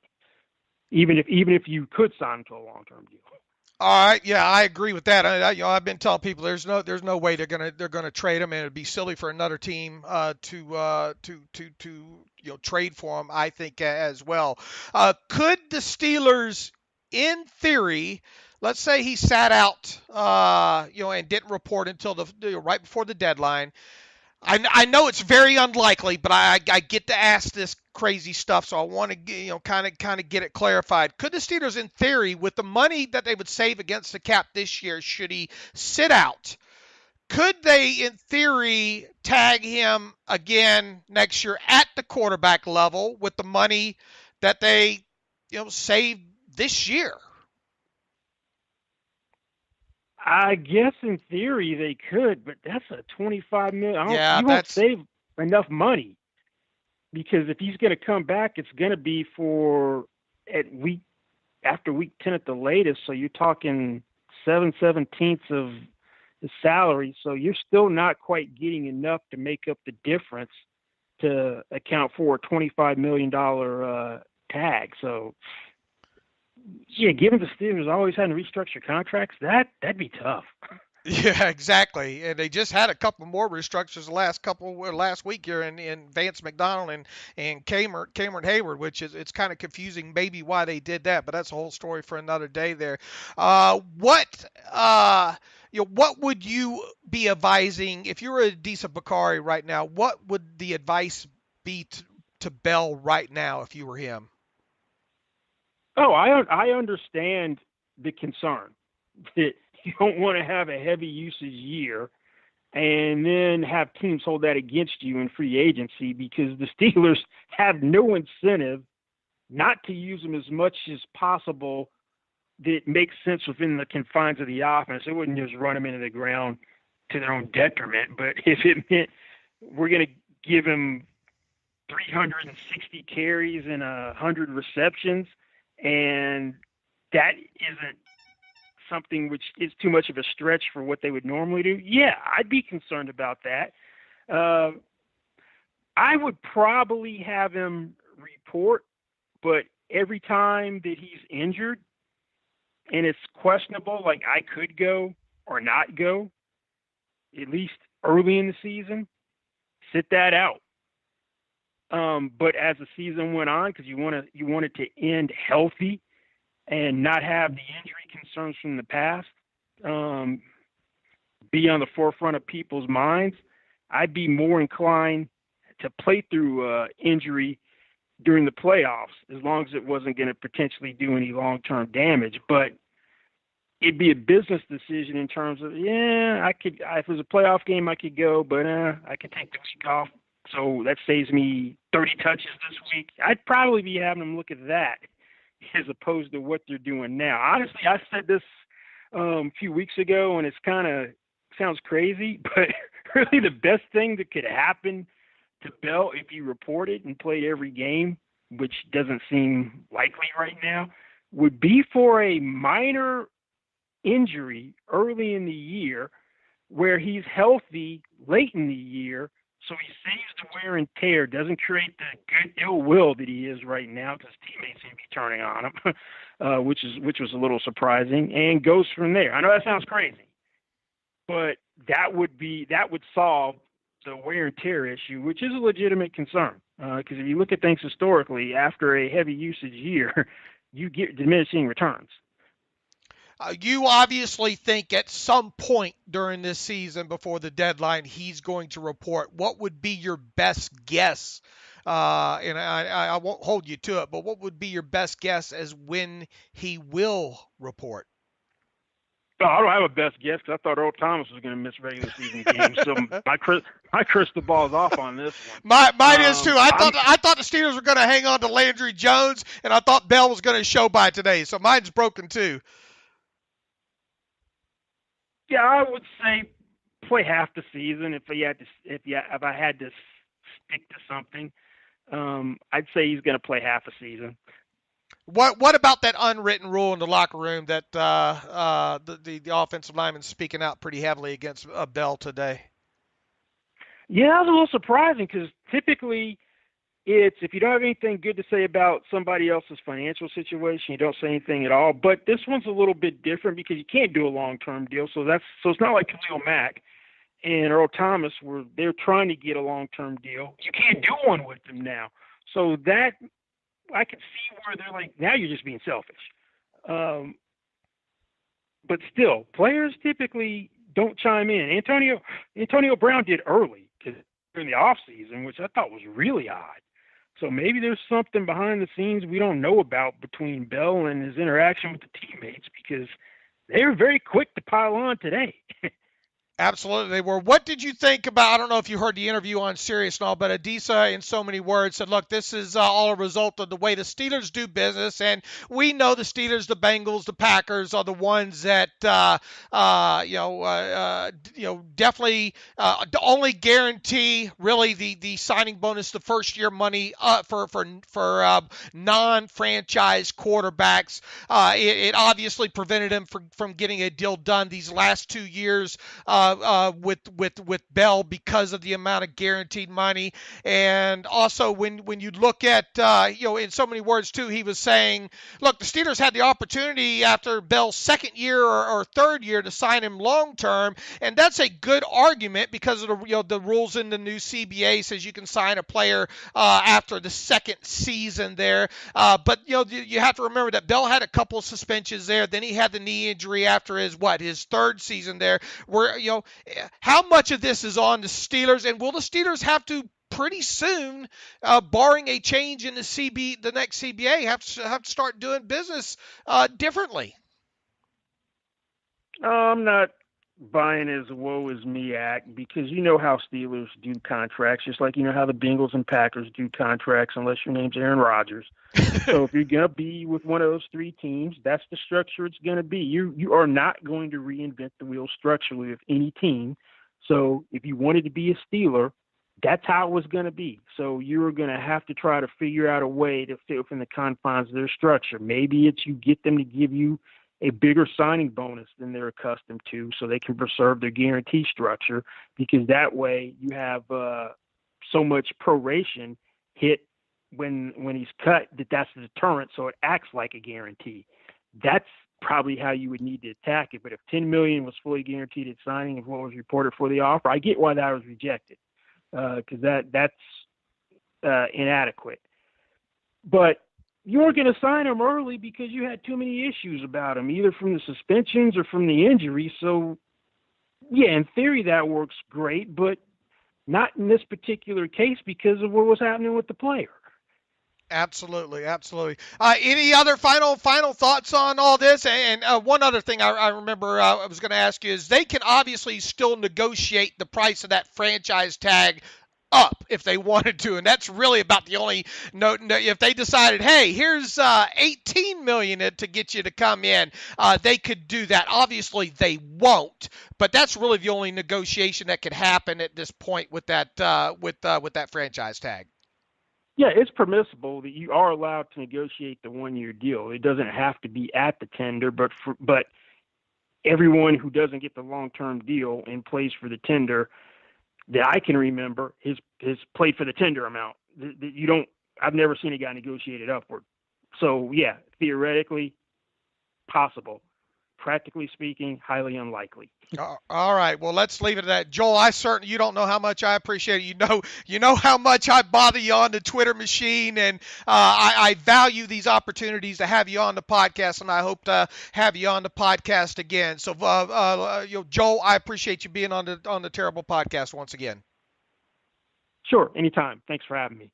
Even if you could sign him to a long-term deal. All right, yeah, I agree with that. I've been telling people there's no way they're gonna trade him, and it'd be silly for another team to trade for him. I think as well. Could the Steelers, in theory, let's say he sat out, and didn't report until right before the deadline. I know it's very unlikely, but I get to ask this crazy stuff, so I want to kind of get it clarified. Could the Steelers, in theory, with the money that they would save against the cap this year, should he sit out, could they, in theory, tag him again next year at the quarterback level with the money that they saved this year? I guess in theory they could, but that's a $25 million. You won't save enough money because if he's going to come back, it's going to be after week 10 at the latest. So you're talking 7/17 of the salary. So you're still not quite getting enough to make up the difference to account for a $25 million tag. So. Yeah, given the Steelers always having to restructure contracts, that'd be tough. Yeah, exactly. And they just had a couple more restructures last week here in Vance McDonald and Cameron Hayward, which it's kind of confusing maybe why they did that, but that's a whole story for another day there. What would you be advising if you were Adisa Bakari right now? What would the advice be to Bell right now if you were him? Oh, I understand the concern that you don't want to have a heavy usage year and then have teams hold that against you in free agency because the Steelers have no incentive not to use them as much as possible that makes sense within the confines of the offense. They wouldn't just run them into the ground to their own detriment. But if it meant we're going to give him 360 carries and 100 receptions, and that isn't something which is too much of a stretch for what they would normally do. Yeah, I'd be concerned about that. I would probably have him report, but every time that he's injured and it's questionable, like I could go or not go, at least early in the season, sit that out. But as the season went on, because you want it to end healthy and not have the injury concerns from the past be on the forefront of people's minds, I'd be more inclined to play through injury during the playoffs, as long as it wasn't going to potentially do any long-term damage. But it'd be a business decision in terms of, I could, if it was a playoff game, I could go, but I could take the week off. So that saves me 30 touches this week. I'd probably be having them look at that as opposed to what they're doing now. Honestly, I said this a few weeks ago, and it's kind of sounds crazy, but really the best thing that could happen to Bell if he reported and played every game, which doesn't seem likely right now, would be for a minor injury early in the year where he's healthy late in the year, so he saves the wear and tear, doesn't create the good ill will that he is right now because teammates seem to be turning on him, which was a little surprising, and goes from there. I know that sounds crazy, but that would solve the wear and tear issue, which is a legitimate concern. Because if you look at things historically, after a heavy usage year, you get diminishing returns. You obviously think at some point during this season before the deadline he's going to report. What would be your best guess? And I won't hold you to it, but what would be your best guess as when he will report? Oh, I don't have a best guess because I thought Earl Thomas was going to miss regular season games. So my crystal ball's off on this one. Mine is too. I thought the Steelers were going to hang on to Landry Jones, and I thought Bell was going to show by today. So mine's broken too. Yeah, I would say play half the season if I had to stick to something. I'd say he's going to play half a season. What about that unwritten rule in the locker room that the offensive lineman speaking out pretty heavily against Bell today? Yeah, that was a little surprising because typically it's if you don't have anything good to say about somebody else's financial situation, you don't say anything at all. But this one's a little bit different because you can't do a long-term deal. So it's not like Khalil Mack and Earl Thomas they're trying to get a long-term deal. You can't do one with them now. So that I can see where they're like, now you're just being selfish. But still, players typically don't chime in. Antonio Brown did early during the offseason, which I thought was really odd. So maybe there's something behind the scenes we don't know about between Bell and his interaction with the teammates because they were very quick to pile on today. Absolutely, they were. What did you think about, I don't know if you heard the interview on Sirius and all, but Adisa, in so many words, said, look, this is all a result of the way the Steelers do business, and we know the Steelers, the Bengals, the Packers are the ones that, definitely only guarantee really the signing bonus, the first-year money for non-franchise quarterbacks. It obviously prevented him from getting a deal done these last 2 years. With Bell because of the amount of guaranteed money. And also when you look at, in so many words too, he was saying, look, the Steelers had the opportunity after Bell's second year or third year to sign him long-term. And that's a good argument because of the rules in the new CBA says you can sign a player after the second season there. But you have to remember that Bell had a couple of suspensions there. Then he had the knee injury after his third season there where, how much of this is on the Steelers, and will the Steelers have to pretty soon, barring a change in the next CBA, have to start doing business differently? I'm not buying as woe is me act because you know how Steelers do contracts, just like you know how the Bengals and Packers do contracts unless your name's Aaron Rodgers. So if you're going to be with one of those three teams, that's the structure it's going to be. You are not going to reinvent the wheel structurally with any team. So if you wanted to be a Steeler, That's how it was going to be. So you were going to have to try to figure out a way to fit within the confines of their structure. Maybe it's you get them to give you a bigger signing bonus than they're accustomed to so they can preserve their guarantee structure, because that way you have so much proration hit when he's cut that's the deterrent, so it acts like a guarantee. That's probably how you would need to attack it. But if $10 million was fully guaranteed at signing of what was reported for the offer, I get why that was rejected, because that's inadequate. But you weren't going to sign him early because you had too many issues about him, either from the suspensions or from the injury. So, yeah, in theory that works great, but not in this particular case because of what was happening with the player. Absolutely. Any other final thoughts on all this? And one other thing I remember I was going to ask you is they can obviously still negotiate the price of that franchise tag up if they wanted to, and that's really about the only note. If they decided, hey, here's $18 million to get you to come in, they could do that. Obviously they won't, but that's really the only negotiation that could happen at this point with that with that franchise tag. Yeah, it's permissible that you are allowed to negotiate the 1-year deal. It doesn't have to be at the tender, but everyone who doesn't get the long-term deal and plays for the tender that I can remember has played for the tender amount. I've never seen a guy negotiate it upward. So yeah, theoretically possible. Practically speaking, highly unlikely. All right. Well, let's leave it at that. Joel, you don't know how much I appreciate it. You know how much I bother you on the Twitter machine, and I value these opportunities to have you on the podcast, and I hope to have you on the podcast again. So, Joel, I appreciate you being on the Terrible Podcast once again. Sure. Anytime. Thanks for having me.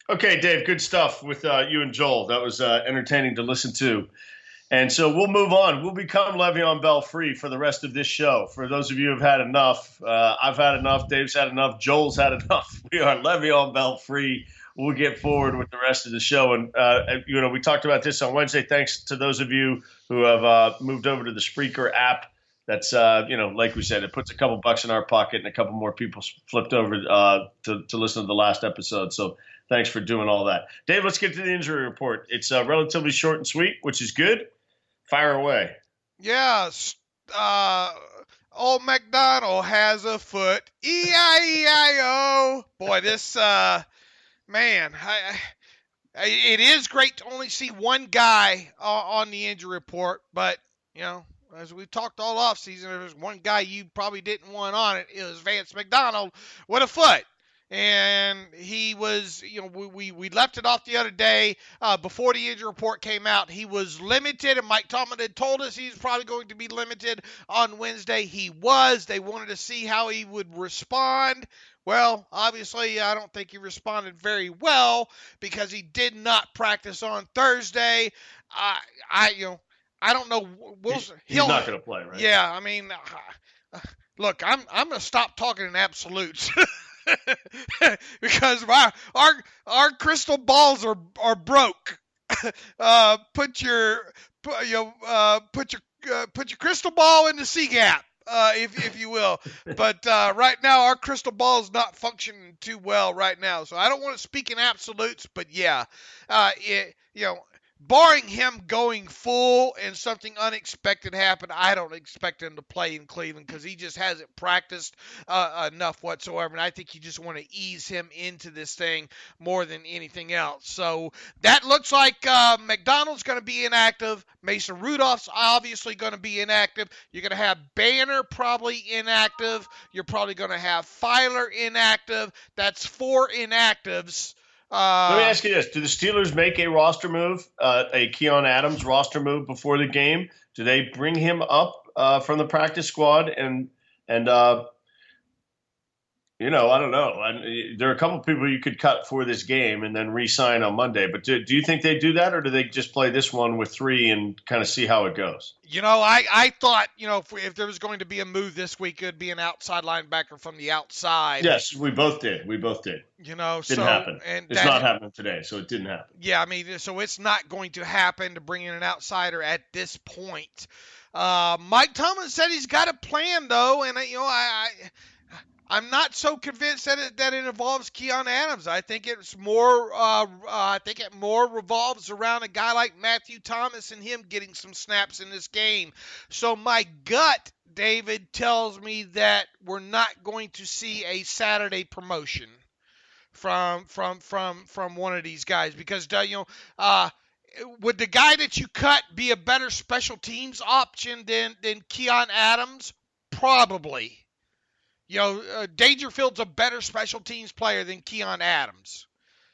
Okay, Dave, good stuff with you and Joel. That was entertaining to listen to. And so we'll move on. We'll become Le'Veon Bell free for the rest of this show. For those of you who have had enough, I've had enough, Dave's had enough, Joel's had enough. We are Le'Veon Bell free. We'll get forward with the rest of the show. And, we talked about this on Wednesday. Thanks to those of you who have moved over to the Spreaker app. That's, like we said, it puts a couple bucks in our pocket and a couple more people flipped over to listen to the last episode. So thanks for doing all that. Dave, let's get to the injury report. It's relatively short and sweet, which is good. Fire away. Yes. Old MacDonald has a foot. E-I-E-I-O. Boy, this, man, it is great to only see one guy on the injury report, but, as we've talked all offseason, there's one guy you probably didn't want on it. It was Vance McDonald with a foot. And he was, we left it off the other day before the injury report came out. He was limited, and Mike Tomlin had told us he's probably going to be limited on Wednesday. He was. They wanted to see how he would respond. Well, obviously, I don't think he responded very well because he did not practice on Thursday. I don't know. He's not going to play, right? Yeah, I mean, look, I'm going to stop talking in absolutes. Because our crystal balls are broke. Put your crystal ball in the C gap, if you will. But right now our crystal ball is not functioning too well right now. So I don't want to speak in absolutes, but yeah, barring him going full and something unexpected happen, I don't expect him to play in Cleveland because he just hasn't practiced enough whatsoever. And I think you just want to ease him into this thing more than anything else. So that looks like McDonald's going to be inactive. Mason Rudolph's obviously going to be inactive. You're going to have Banner probably inactive. You're probably going to have Filer inactive. That's 4 inactives. Let me ask you this. Do the Steelers make a roster move, a Keon Adams roster move before the game? Do they bring him up from the practice squad? And I don't know. There are a couple of people you could cut for this game and then re-sign on Monday. But do you think they do that, or do they just play this one with 3 and kind of see how it goes? I thought, if there was going to be a move this week, it would be an outside linebacker from the outside. Yes, we both did. Didn't happen. And it's not happening today, so it didn't happen. Yeah, I mean, so it's not going to happen to bring in an outsider at this point. Mike Tomlin said he's got a plan, though, and I'm not so convinced that it involves Keon Adams. I think it's more. I think it more revolves around a guy like Matthew Thomas and him getting some snaps in this game. So my gut, David, tells me that we're not going to see a Saturday promotion from one of these guys because would the guy that you cut be a better special teams option than Keon Adams? Probably. Dangerfield's a better special teams player than Keon Adams.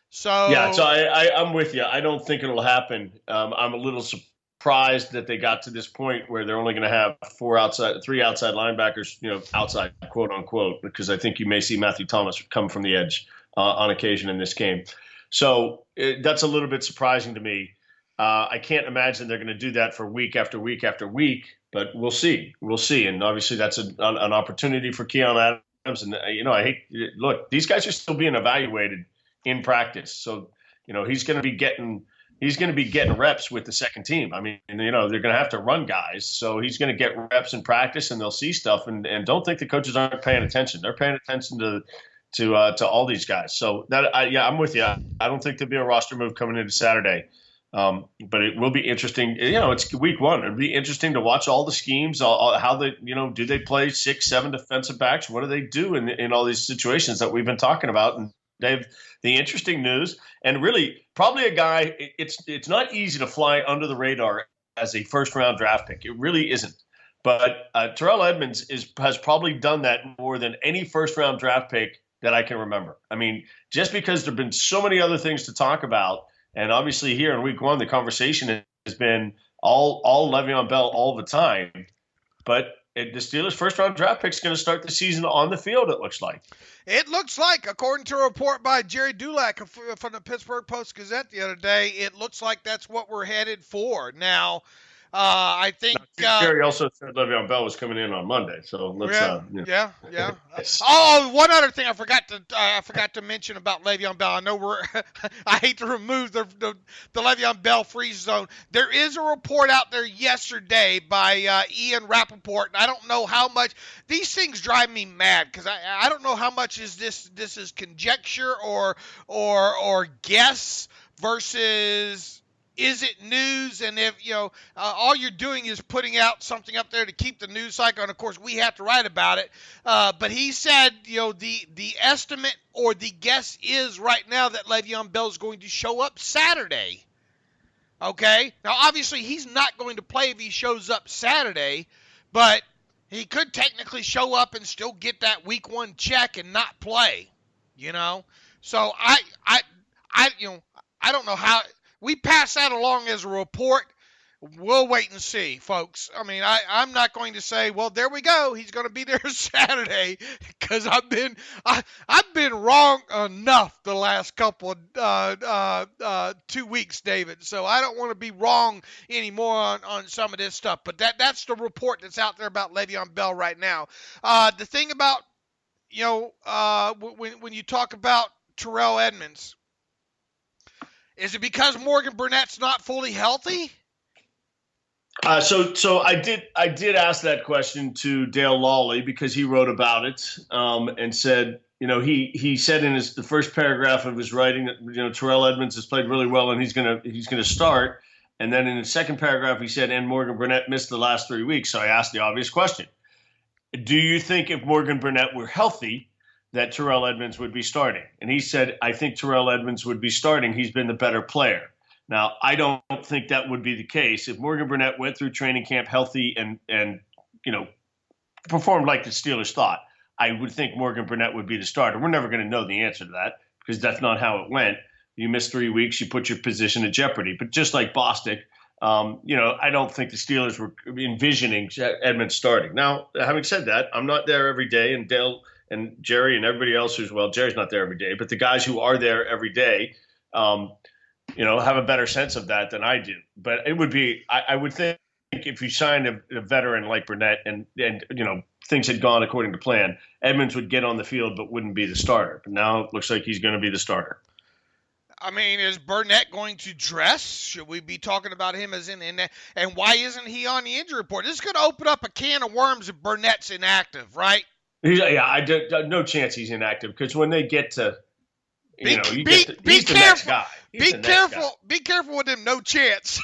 So I'm with you. I don't think it'll happen. I'm a little surprised that they got to this point where they're only going to have three outside linebackers, outside quote unquote, because I think you may see Matthew Thomas come from the edge on occasion in this game. So that's a little bit surprising to me. I can't imagine they're going to do that for week after week after week. But we'll see. And obviously that's an opportunity for Keon Adams. And, look, these guys are still being evaluated in practice. So, he's going to be getting reps with the second team. I mean, they're going to have to run guys. So he's going to get reps in practice and they'll see stuff. And don't think the coaches aren't paying attention. They're paying attention to all these guys. So I'm with you. I don't think there'll be a roster move coming into Saturday. But it will be interesting. It's week one. It'll be interesting to watch all the schemes, how they, do they play 6-7 defensive backs? What do they do in all these situations that we've been talking about? And Dave, the interesting news, and really probably a guy, it's not easy to fly under the radar as a first round draft pick. It really isn't. But Terrell Edmunds has probably done that more than any first round draft pick that I can remember. I mean, just because there've been so many other things to talk about. And obviously here in week one, the conversation has been all Le'Veon Bell all the time. But the Steelers' first-round draft pick is going to start the season on the field, it looks like. It looks like, according to a report by Jerry Dulac from the Pittsburgh Post-Gazette the other day, it looks like that's what we're headed for. Now, I think Jerry also said Le'Veon Bell was coming in on Monday, so let's. Yeah. Oh, one other thing I forgot to mention about Le'Veon Bell. I know I hate to remove the Le'Veon Bell freeze zone. There is a report out there yesterday by Ian Rappaport, and I don't know how much these things drive me mad because I don't know how much is this is conjecture or guess versus. Is it news? And if, all you're doing is putting out something up there to keep the news cycle, and of course we have to write about it. But he said, the estimate or the guess is right now that Le'Veon Bell is going to show up Saturday. Okay? Now, obviously, he's not going to play if he shows up Saturday, but he could technically show up and still get that week one check and not play, So I don't know how. We pass that along as a report. We'll wait and see, folks. I mean, I'm not going to say, well, there we go. He's going to be there Saturday because I've been wrong enough the last couple of 2 weeks, David. So I don't want to be wrong anymore on some of this stuff. But that's the report that's out there about Le'Veon Bell right now. The thing about when you talk about Terrell Edmunds. Is it because Morgan Burnett's not fully healthy? So I did ask that question to Dale Lawley because he wrote about it and said, he said in the first paragraph of his writing that Terrell Edmunds has played really well and he's gonna start, and then in the second paragraph he said, and Morgan Burnett missed the last 3 weeks. So I asked the obvious question: do you think if Morgan Burnett were healthy, that Terrell Edmunds would be starting? And he said, I think Terrell Edmunds would be starting. He's been the better player. Now, I don't think that would be the case. If Morgan Burnett went through training camp healthy and performed like the Steelers thought, I would think Morgan Burnett would be the starter. We're never going to know the answer to that because that's not how it went. You miss 3 weeks, you put your position at jeopardy. But just like Bostic, I don't think the Steelers were envisioning Edmunds starting. Now, having said that, I'm not there every day, and Dale and Jerry and everybody else Jerry's not there every day, but the guys who are there every day, have a better sense of that than I do. But it would be, I would think if you signed a veteran like Burnett and things had gone according to plan, Edmunds would get on the field but wouldn't be the starter. But now it looks like he's going to be the starter. I mean, is Burnett going to dress? Should we be talking about him as in that? And why isn't he on the injury report? This is going to open up a can of worms if Burnett's inactive, right? No chance he's inactive because when they get to, he's the careful. next guy. Be careful. Be careful with him. No chance.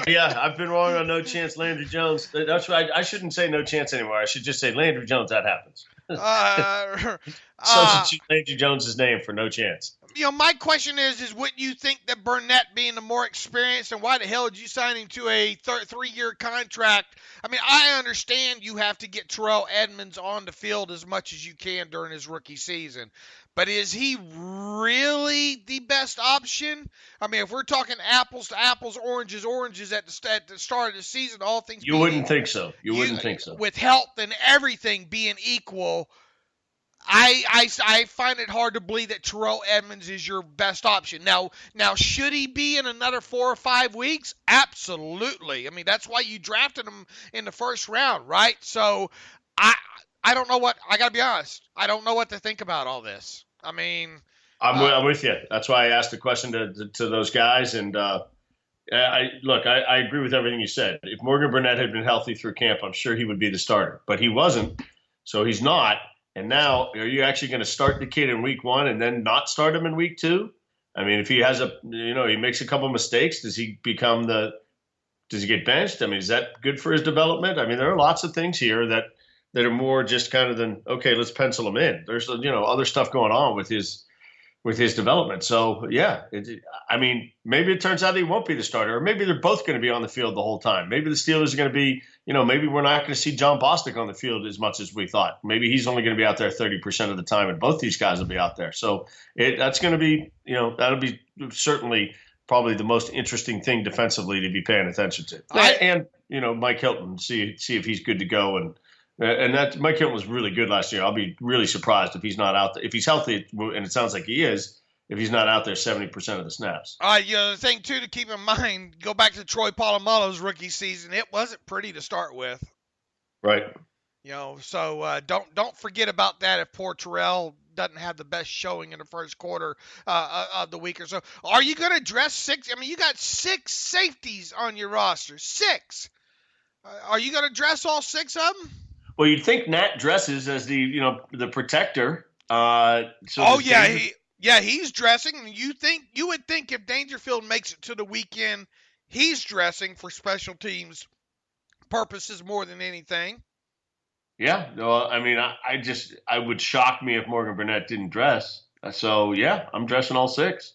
Yeah, I've been wrong on no chance. Landry Jones. That's right. I shouldn't say no chance anymore. I should just say Landry Jones. That happens. Substitute Landry Jones' name for no chance. My question is wouldn't you think that Burnett being the more experienced, and why the hell did you sign him to a 3-year contract? I mean, I understand you have to get Terrell Edmunds on the field as much as you can during his rookie season, but is he really the best option? I mean, if we're talking apples to apples, oranges at the start of the season, all things you wouldn't think so. You wouldn't think so. With health and everything being equal, I find it hard to believe that Terrell Edmunds is your best option. Now, should he be in another 4 or 5 weeks? Absolutely. I mean, that's why you drafted him in the first round, right? So, I don't know what – I got to be honest. I don't know what to think about all this. I mean – I'm with you. That's why I asked the question to those guys. And, I agree with everything you said. If Morgan Burnett had been healthy through camp, I'm sure he would be the starter. But he wasn't, so he's not. And now, are you actually going to start the kid in week 1 and then not start him in week 2? I mean, if he has he makes a couple mistakes, does he get benched? I mean, is that good for his development? I mean, there are lots of things here that are more just kind of than, okay, let's pencil him in. There's, other stuff going on with his development. So, yeah, maybe it turns out he won't be the starter, or maybe they're both going to be on the field the whole time. Maybe the Steelers are going to be, maybe we're not going to see John Bostic on the field as much as we thought. Maybe he's only going to be out there 30% of the time, and both these guys will be out there. So that's going to be, that'll be certainly probably the most interesting thing defensively to be paying attention to. And Mike Hilton, see if he's good to go. And that Mike Hilton was really good last year. I'll be really surprised if he's not out there. If he's healthy, and it sounds like he is, if he's not out there 70% of the snaps. The thing, too, to keep in mind, go back to Troy Polamalu's rookie season. It wasn't pretty to start with. Right. So don't forget about that if poor Terrell doesn't have the best showing in the first quarter of the week or so. Are you going to dress 6? I mean, you got 6 safeties on your roster. 6. Are you going to dress all 6 of them? Well, you'd think Nat dresses as the protector. He's dressing. You would think if Dangerfield makes it to the weekend, he's dressing for special teams purposes more than anything. Yeah, no, I mean, I would shock me if Morgan Burnett didn't dress. So yeah, I'm dressing all 6.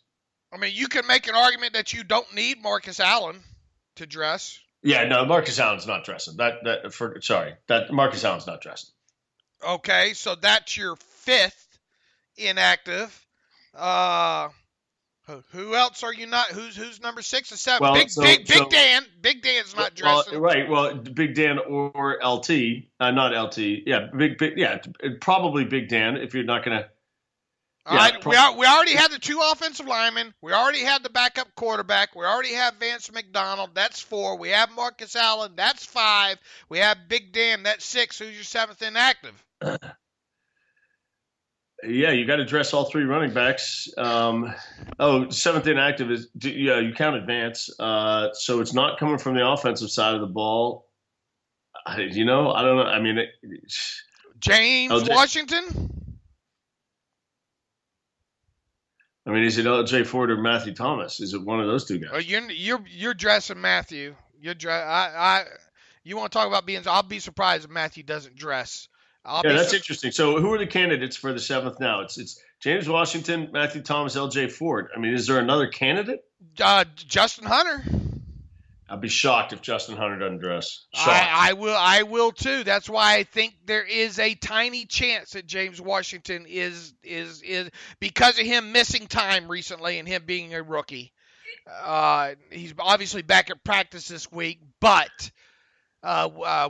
I mean, you can make an argument that you don't need Marcus Allen to dress. Yeah, no, Marcus Allen's not dressing. Marcus Allen's not dressing. Okay, so that's your 5th inactive. Who else are you not? Who's number 6 and 7? Well, Big Dan. Big Dan's not dressing. Right. Well, Big Dan or LT, not LT. Yeah, probably Big Dan. If you're not gonna. All right, we already had the 2 offensive linemen. We already had the backup quarterback. We already have Vance McDonald. That's 4. We have Marcus Allen. That's 5. We have Big Dan. That's 6. Who's your 7th inactive? Yeah, you got to dress all 3 running backs. 7th inactive is you counted Vance. So it's not coming from the offensive side of the ball. I don't know. I mean, James Washington. I mean, is it L.J. Ford or Matthew Thomas? Is it one of those 2 guys? Well, you're dressing Matthew. You want to talk about being? I'll be surprised if Matthew doesn't dress. That's interesting. So, who are the candidates for the 7th now? It's James Washington, Matthew Thomas, L.J. Ford. I mean, is there another candidate? Justin Hunter. I'd be shocked if Justin Hunter doesn't dress. I will too. That's why I think there is a tiny chance that James Washington is because of him missing time recently and him being a rookie. He's obviously back at practice this week, but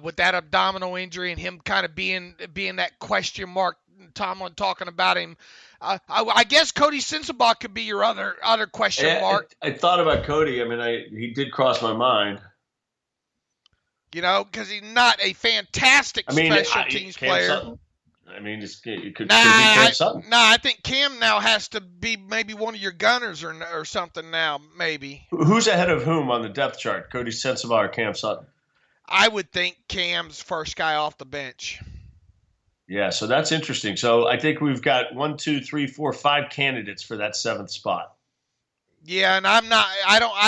with that abdominal injury and him kind of being that question mark, Tomlin talking about him. I guess Cody Sensabaugh could be your other question mark. I thought about Cody. I mean, he did cross my mind. Because he's not a fantastic special teams player. Sutton? I mean, it could be Cam Sutton. I think Cam now has to be maybe one of your gunners or something now, maybe. Who's ahead of whom on the depth chart, Cody Sensabaugh or Cam Sutton? I would think Cam's first guy off the bench. Yeah, so that's interesting. So I think we've got 1, 2, 3, 4, 5 candidates for that 7th spot. Yeah, and I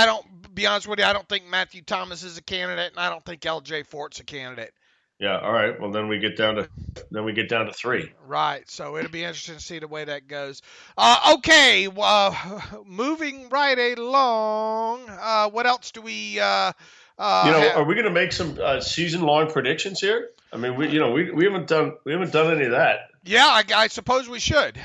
don't, be honest with you, I don't think Matthew Thomas is a candidate, and I don't think LJ Fort's a candidate. Yeah, all right. Well, then we get down to 3. Right, so it'll be interesting to see the way that goes. Okay, moving right along. What else do we have? Are we going to make some season-long predictions here? I mean, we haven't done any of that. Yeah, I suppose we should.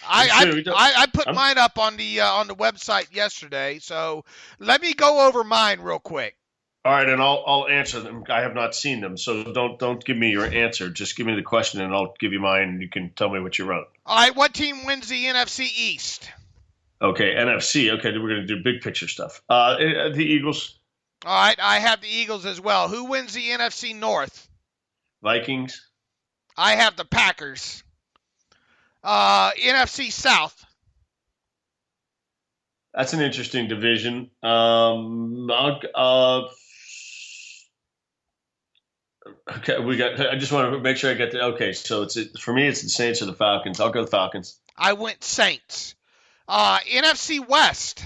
I put mine up on the website yesterday, so let me go over mine real quick. All right, and I'll answer them. I have not seen them, so don't give me your answer. Just give me the question, and I'll give you mine, and you can tell me what you wrote. All right, what team wins the NFC East? Okay, NFC. Okay, we're going to do big picture stuff. The Eagles. All right, I have the Eagles as well. Who wins the NFC North? Vikings. I have the Packers. NFC South. That's an interesting division. Okay, I just want to make sure I get the. Okay, so for me, it's the Saints or the Falcons. I'll go the Falcons. I went Saints. NFC West.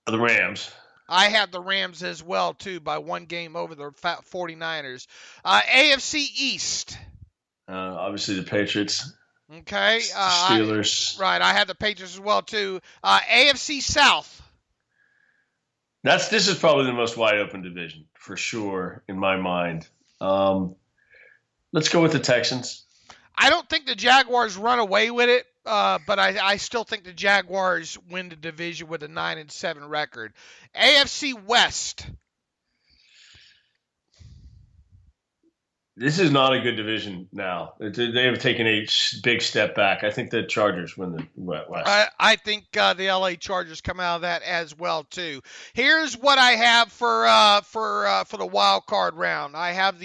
The Rams. I have the Rams as well, too, by 1 game over the 49ers. AFC East. Obviously, the Patriots. Okay. Steelers. Right, I have the Patriots as well, too. AFC South. This is probably the most wide open division, for sure, in my mind. Let's go with the Texans. I don't think the Jaguars run away with it, but I still think the Jaguars win the division with a 9-7 record. AFC West. This is not a good division now. They have taken a big step back. I think the Chargers win the West. I think the LA Chargers come out of that as well too. Here's what I have for the wild card round. I have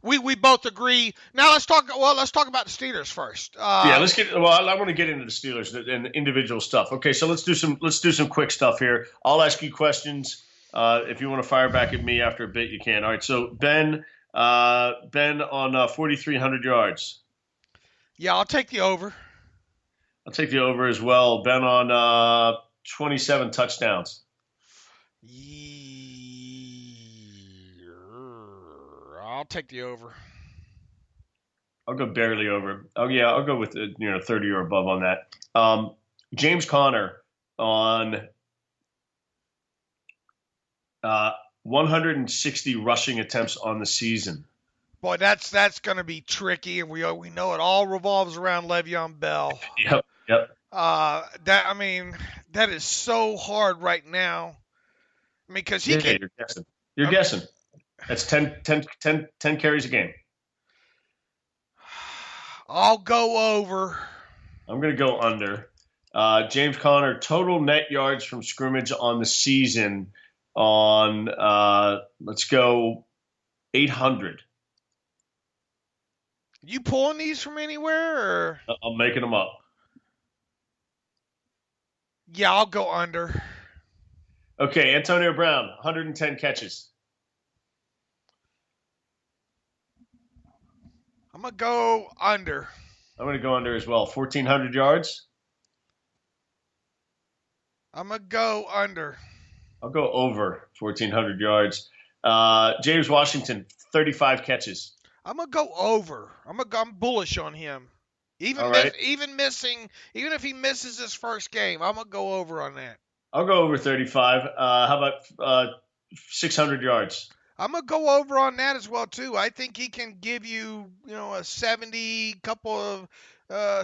we both agree. Now let's talk about the Steelers first. I want to get into the Steelers and individual stuff. Okay, so let's do some quick stuff here. I'll ask you questions. If you want to fire back at me after a bit, you can. All right. So Ben on 4,300 yards. Yeah, I'll take the over. I'll take the over as well. Ben on 27 touchdowns. I'll take the over. I'll go barely over. Oh yeah, I'll go with 30 or above on that. James Conner on 160 rushing attempts on the season. Boy, that's going to be tricky, and we know it all revolves around Le'Veon Bell. Yep. That is so hard right now. I mean, because you're guessing. You're guessing. That's 10 carries a game. I'll go over. I'm going to go under. James Conner, total net yards from scrimmage on the season on, let's go 800. You pulling these from anywhere? Or? I'm making them up. Yeah, I'll go under. Okay, Antonio Brown, 110 catches. I'm going to go under. I'm going to go under as well. 1,400 yards. I'm going to go under. I'll go over 1,400 yards. James Washington, 35 catches. I'm going to go over. I'm bullish on him. Even if he misses his first game, I'm going to go over on that. I'll go over 35. How about 600 yards? I'm going to go over on that as well, too. I think he can give you, a 70, couple of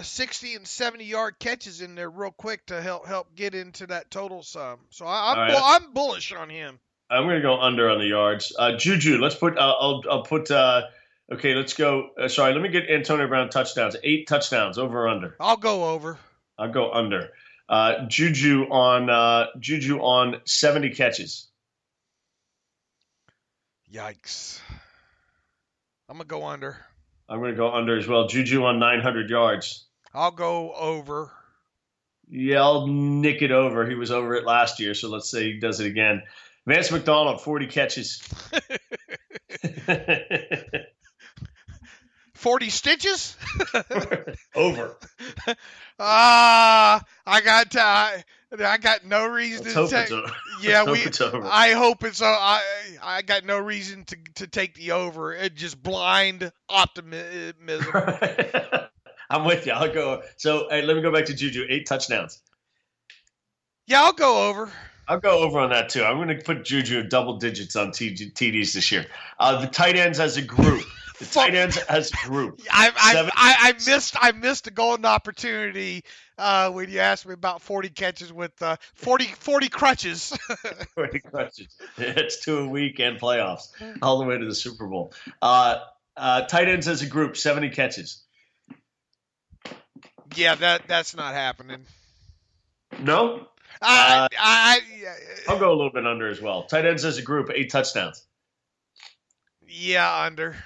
60 and 70-yard catches in there real quick to help get into that total sum. So I'm bullish on him. I'm going to go under on the yards. Juju, let's put I'll put okay, let's go. Sorry, let me get Antonio Brown touchdowns. 8 touchdowns, over or under? I'll go over. I'll go under. Juju on 70 catches. Yikes. I'm going to go under. I'm going to go under as well. Juju on 900 yards. I'll go over. Yeah, I'll nick it over. He was over it last year, so let's say he does it again. Vance McDonald, 40 catches. 40 stitches? Over. I got no reason Let's to hope take. it's over. Yeah, Let's hope it's over. I hope it's. I got no reason to take the over. It just blind optimism. I'm with you. I'll go. So hey, let me go back to Juju. 8 touchdowns. Yeah, I'll go over. I'll go over on that too. I'm going to put Juju in double digits on TDs this year. The tight ends as a group. I missed a golden opportunity when you asked me about 40 catches with 40 crutches. 40 crutches. It's 2 a week and playoffs all the way to the Super Bowl. Tight ends as a group, 70 catches. Yeah, that's not happening. No? I'll go a little bit under as well. Tight ends as a group, 8 touchdowns. Yeah, under.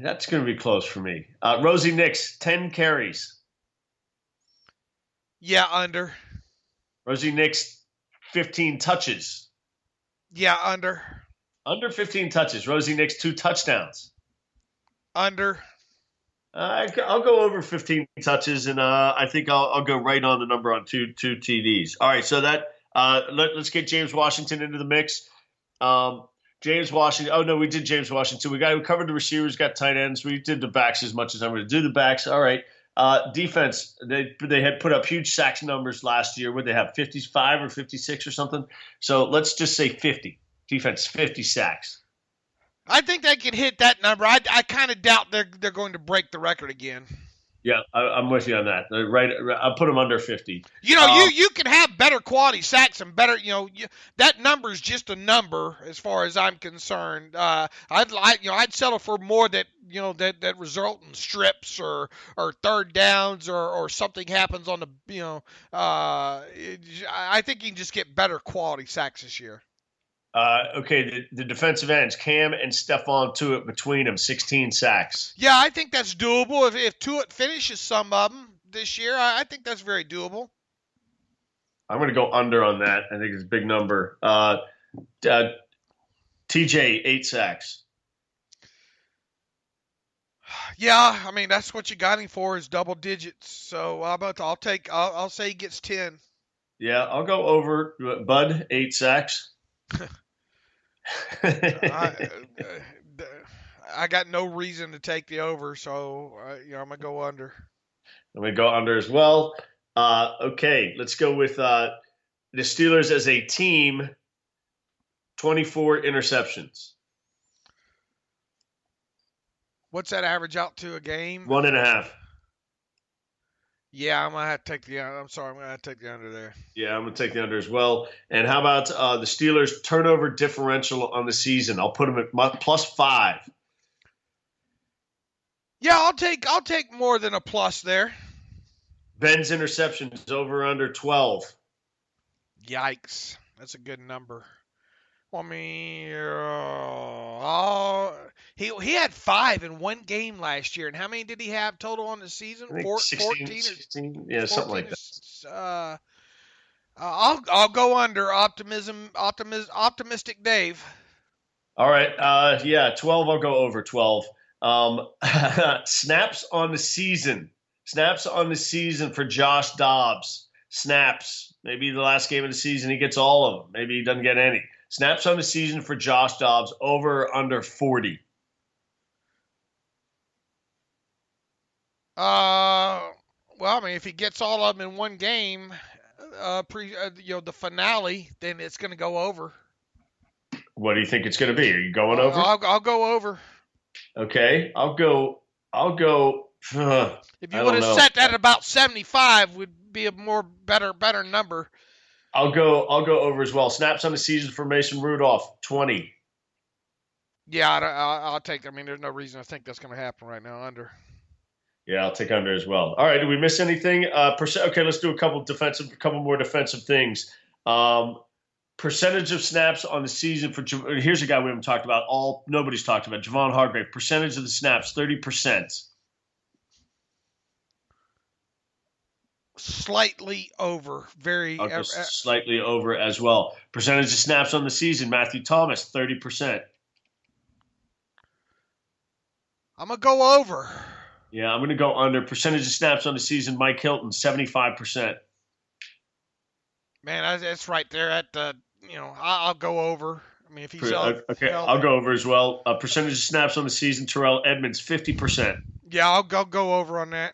That's going to be close for me. Rosie Nix, 10 carries. Yeah, under. Rosie Nix, 15 touches. Yeah, under. Under 15 touches. Rosie Nix, 2 touchdowns. Under. I'll go over 15 touches, and I think I'll go right on the number on two TDs. All right, so that let's get James Washington into the mix. James Washington. Oh no, we did James Washington. We covered the receivers, got tight ends. We did the backs as much as I'm going to do the backs. All right. Defense. They had put up huge sacks numbers last year. Would they have 55 or 56 or something? So let's just say 50. Defense 50 sacks. I think they can hit that number. I kind of doubt they're going to break the record again. Yeah, I'm with you on that. Right, I'll put them under 50. You can have better quality sacks and better. That number is just a number as far as I'm concerned. I'd settle for more that result in strips or third downs or something happens on the I think you can just get better quality sacks this year. Okay, the defensive ends, Cam and Stephon Tuitt between them, 16 sacks. Yeah, I think that's doable. If Tuitt finishes some of them this year, I think that's very doable. I'm going to go under on that. I think it's a big number. TJ, 8 sacks. Yeah, I mean that's what you got him for is double digits. So I'll say he gets 10. Yeah, I'll go over. Bud, 8 sacks. I got no reason to take the over, so I'm gonna go under. I'm gonna go under as well. Okay, let's go with the Steelers as a team. 24 interceptions. What's that average out to a game? 1.5. Yeah, I'm gonna have to take the. I'm sorry, I'm gonna have to take the under there. Yeah, I'm gonna take the under as well. And how about the Steelers turnover differential on the season? I'll put them at +5. Yeah, I'll take more than a plus there. Ben's interceptions over under 12. Yikes, that's a good number. I mean, he had 5 in one game last year, and how many did he have total on the season? 14 or 16? Yeah, something like that. I'll go under optimistic Dave. All right, 12. I'll go over 12. Snaps on the season. Snaps on the season for Josh Dobbs. Snaps. Maybe the last game of the season he gets all of them. Maybe he doesn't get any. Snaps on the season for Josh Dobbs, over or under 40? Well, I mean, if he gets all of them in one game, the finale, then it's going to go over. What do you think it's going to be? Are you going over? I'll go over. Okay, I'll go. If you would have set that at about 75, would be a better number. I'll go over as well. Snaps on the season for Mason Rudolph, 20. Yeah, I'll take. I mean, there's no reason to think that's going to happen right now. Under. Yeah, I'll take under as well. All right, did we miss anything? Okay, let's do a couple more defensive things. Percentage of snaps on the season for. Here's a guy we haven't talked about. Nobody's talked about. Javon Hargrave. Percentage of the snaps, 30%. Slightly over. Slightly over as well. Percentage of snaps on the season, Matthew Thomas, 30%. I'm going to go over. Yeah, I'm going to go under. Percentage of snaps on the season, Mike Hilton, 75%. Man, that's right there at the, I'll go over. I mean, if he's Okay, healthy. I'll go over as well. Percentage of snaps on the season, Terrell Edmunds, 50%. Yeah, I'll go over on that.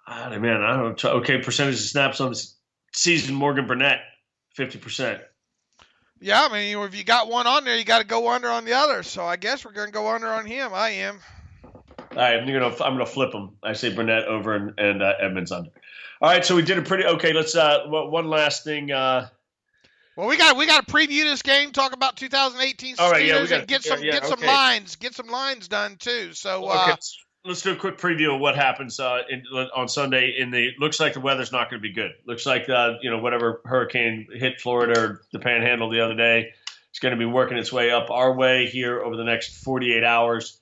Man, I don't know. Okay, percentage of snaps on the season, Morgan Burnett, 50%. Yeah, I mean, if you got one on there, you got to go under on the other. So I guess we're going to go under on him. I am. All right, I'm gonna flip them. I say Burnett over and Edmunds under. All right, so we did a pretty okay. Let's one last thing. Well, we got to preview this game. Talk about 2018 Steelers, all right, yeah, and get some lines done too. So okay, let's do a quick preview of what happens on Sunday. Looks like the weather's not going to be good. Looks like whatever hurricane hit Florida or the Panhandle the other day, it's going to be working its way up our way here over the next 48 hours.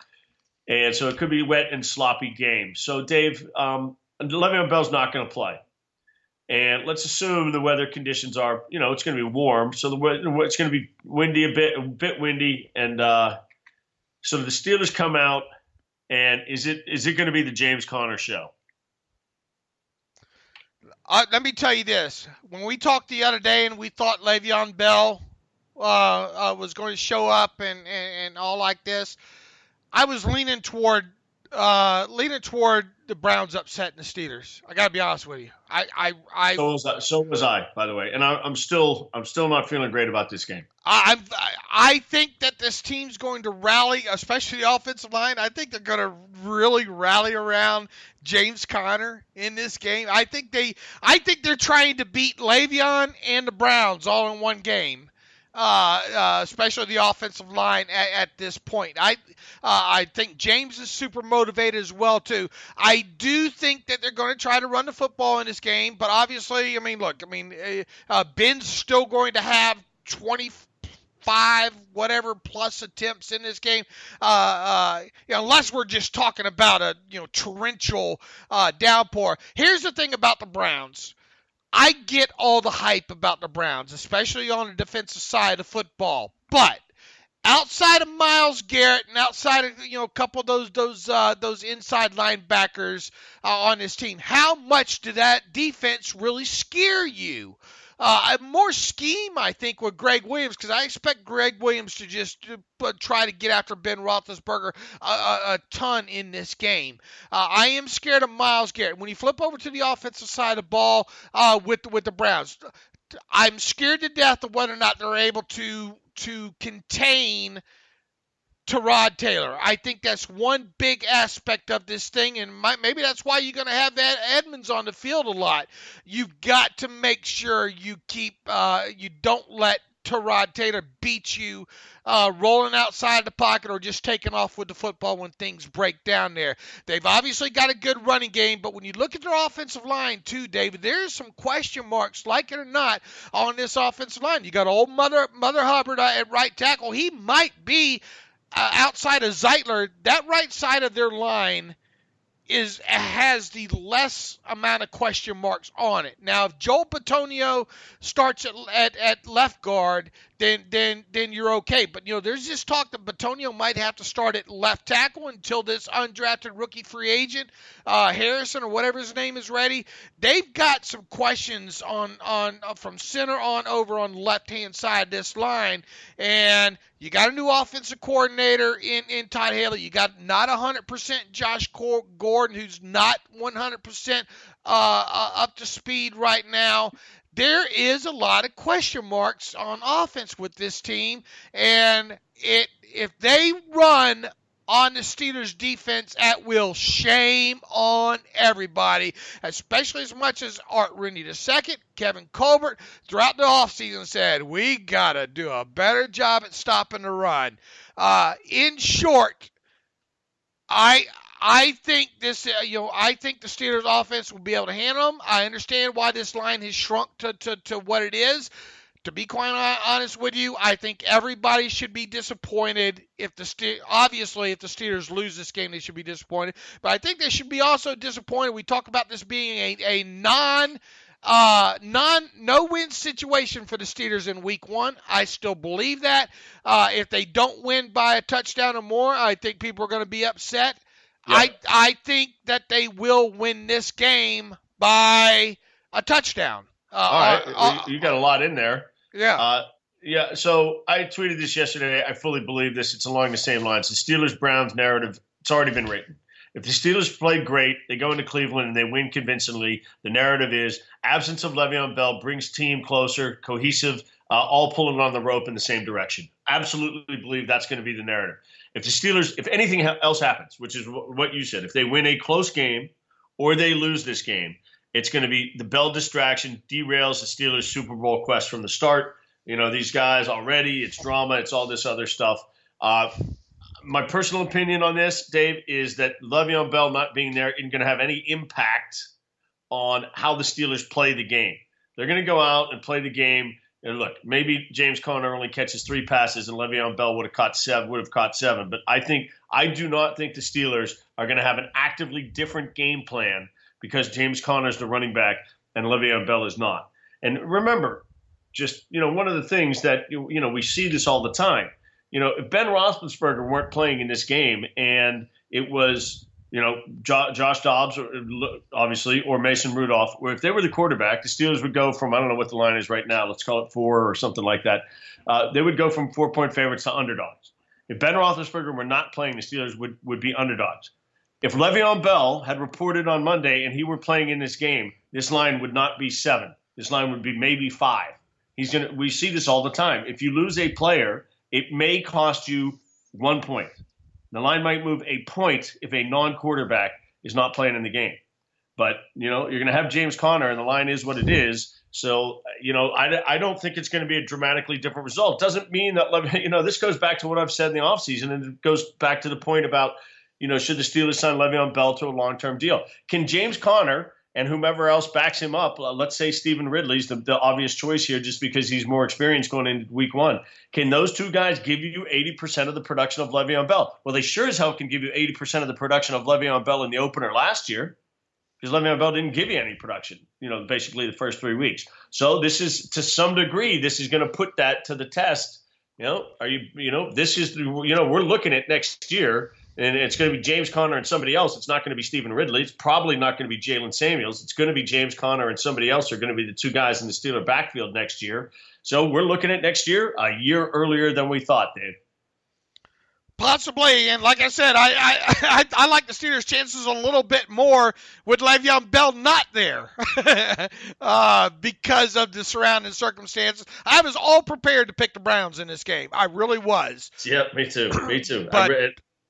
And so it could be a wet and sloppy game. So, Dave, Le'Veon Bell's not going to play. And let's assume the weather conditions are, it's going to be warm. So it's going to be windy, a bit windy. And so the Steelers come out, and is it going to be the James Conner show? Let me tell you this. When we talked the other day and we thought Le'Veon Bell was going to show up and all like this, I was leaning toward the Browns upsetting the Steelers. I got to be honest with you. So was I, by the way, and I'm still not feeling great about this game. I think that this team's going to rally, especially the offensive line. I think they're going to really rally around James Conner in this game. I think they're trying to beat Le'Veon and the Browns all in one game. Especially the offensive line at this point. I think James is super motivated as well, too. I do think that they're going to try to run the football in this game, but obviously, Ben's still going to have 25 whatever plus attempts in this game, unless we're just talking about a torrential downpour. Here's the thing about the Browns. I get all the hype about the Browns, especially on the defensive side of football. But outside of Myles Garrett and outside of a couple of those inside linebackers on this team, how much did that defense really scare you? More scheme, I think, with Greg Williams, because I expect Greg Williams to just try to get after Ben Roethlisberger a ton in this game. I am scared of Myles Garrett. When you flip over to the offensive side of the ball with the Browns, I'm scared to death of whether or not they're able to contain Tyrod Taylor. I think that's one big aspect of this thing, and maybe that's why you're going to have Edmunds on the field a lot. You've got to make sure you don't let Tyrod Taylor beat you rolling outside the pocket or just taking off with the football when things break down there. They've obviously got a good running game, but when you look at their offensive line too, David, there's some question marks, like it or not, on this offensive line. You got old Mother Hubbard at right tackle. He might be outside of Zeitler, that right side of their line has the less amount of question marks on it. Now, if Joel Bitonio starts at left guard, then you're okay. But there's just talk that Bitonio might have to start at left tackle until this undrafted rookie free agent Harrison or whatever his name is ready. They've got some questions on from center on over on the left hand side of this line, and you got a new offensive coordinator in Todd Haley. You got not 100% Josh Gordon, who's not 100% up to speed right now. There is a lot of question marks on offense with this team, and if they run on the Steelers defense at will, shame on everybody, especially as much as Art Rooney II, Kevin Colbert, throughout the offseason said, we got to do a better job at stopping the run. In short, I think this, I think the Steelers offense will be able to handle them. I understand why this line has shrunk to what it is. To be quite honest with you, I think everybody should be disappointed obviously if the Steelers lose this game, they should be disappointed. But I think they should be also disappointed. We talk about this being a non no-win situation for the Steelers in week 1. I still believe that. If they don't win by a touchdown or more, I think people are going to be upset. Yep. I think that they will win this game by a touchdown. All right. You got a lot in there. Yeah. Yeah, so I tweeted this yesterday. I fully believe this. It's along the same lines. The Steelers-Browns narrative, it's already been written. If the Steelers play great, they go into Cleveland and they win convincingly, the narrative is absence of Le'Veon Bell brings team closer, cohesive, all pulling on the rope in the same direction. Absolutely believe that's going to be the narrative. If the Steelers, if anything else happens, which is what you said, if they win a close game or they lose this game, it's going to be the Bell distraction derails the Steelers' Super Bowl quest from the start. You know, these guys already, it's drama, it's all this other stuff. My personal opinion on this, Dave, is that Le'Veon Bell not being there isn't going to have any impact on how the Steelers play the game. They're going to go out and play the game. And look, maybe James Conner only catches 3 passes and Le'Veon Bell would have caught 7. But I do not think the Steelers are going to have an actively different game plan because James Conner is the running back and Le'Veon Bell is not. And remember, just, one of the things that, we see this all the time. If Ben Roethlisberger weren't playing in this game and it was, Josh Dobbs, obviously, or Mason Rudolph, or if they were the quarterback, the Steelers would go from, I don't know what the line is right now, let's call it 4 or something like that. They would go from 4-point favorites to underdogs. If Ben Roethlisberger were not playing, the Steelers would be underdogs. If Le'Veon Bell had reported on Monday and he were playing in this game, this line would not be 7. This line would be maybe 5. We see this all the time. If you lose a player, it may cost you 1 point. The line might move a point if a non-quarterback is not playing in the game. But, you're going to have James Conner, and the line is what it is. So, I don't think it's going to be a dramatically different result. Doesn't mean that, this goes back to what I've said in the offseason, and it goes back to the point about, should the Steelers sign Le'Veon Bell to a long-term deal? Can James Conner and whomever else backs him up, let's say Stephen Ridley's the obvious choice here just because he's more experienced going into week 1. Can those two guys give you 80% of the production of Le'Veon Bell? Well, they sure as hell can give you 80% of the production of Le'Veon Bell in the opener last year because Le'Veon Bell didn't give you any production, basically the first 3 weeks. So this is, to some degree, this is going to put that to the test. This is, we're looking at next year. And it's going to be James Conner and somebody else. It's not going to be Stephen Ridley. It's probably not going to be Jalen Samuels. It's going to be James Conner and somebody else are going to be the 2 guys in the Steeler backfield next year. So we're looking at next year a year earlier than we thought, Dave. Possibly, and like I said, I like the Steelers' chances a little bit more with Le'Veon Bell not there because of the surrounding circumstances. I was all prepared to pick the Browns in this game. I really was. Yeah, me too. But,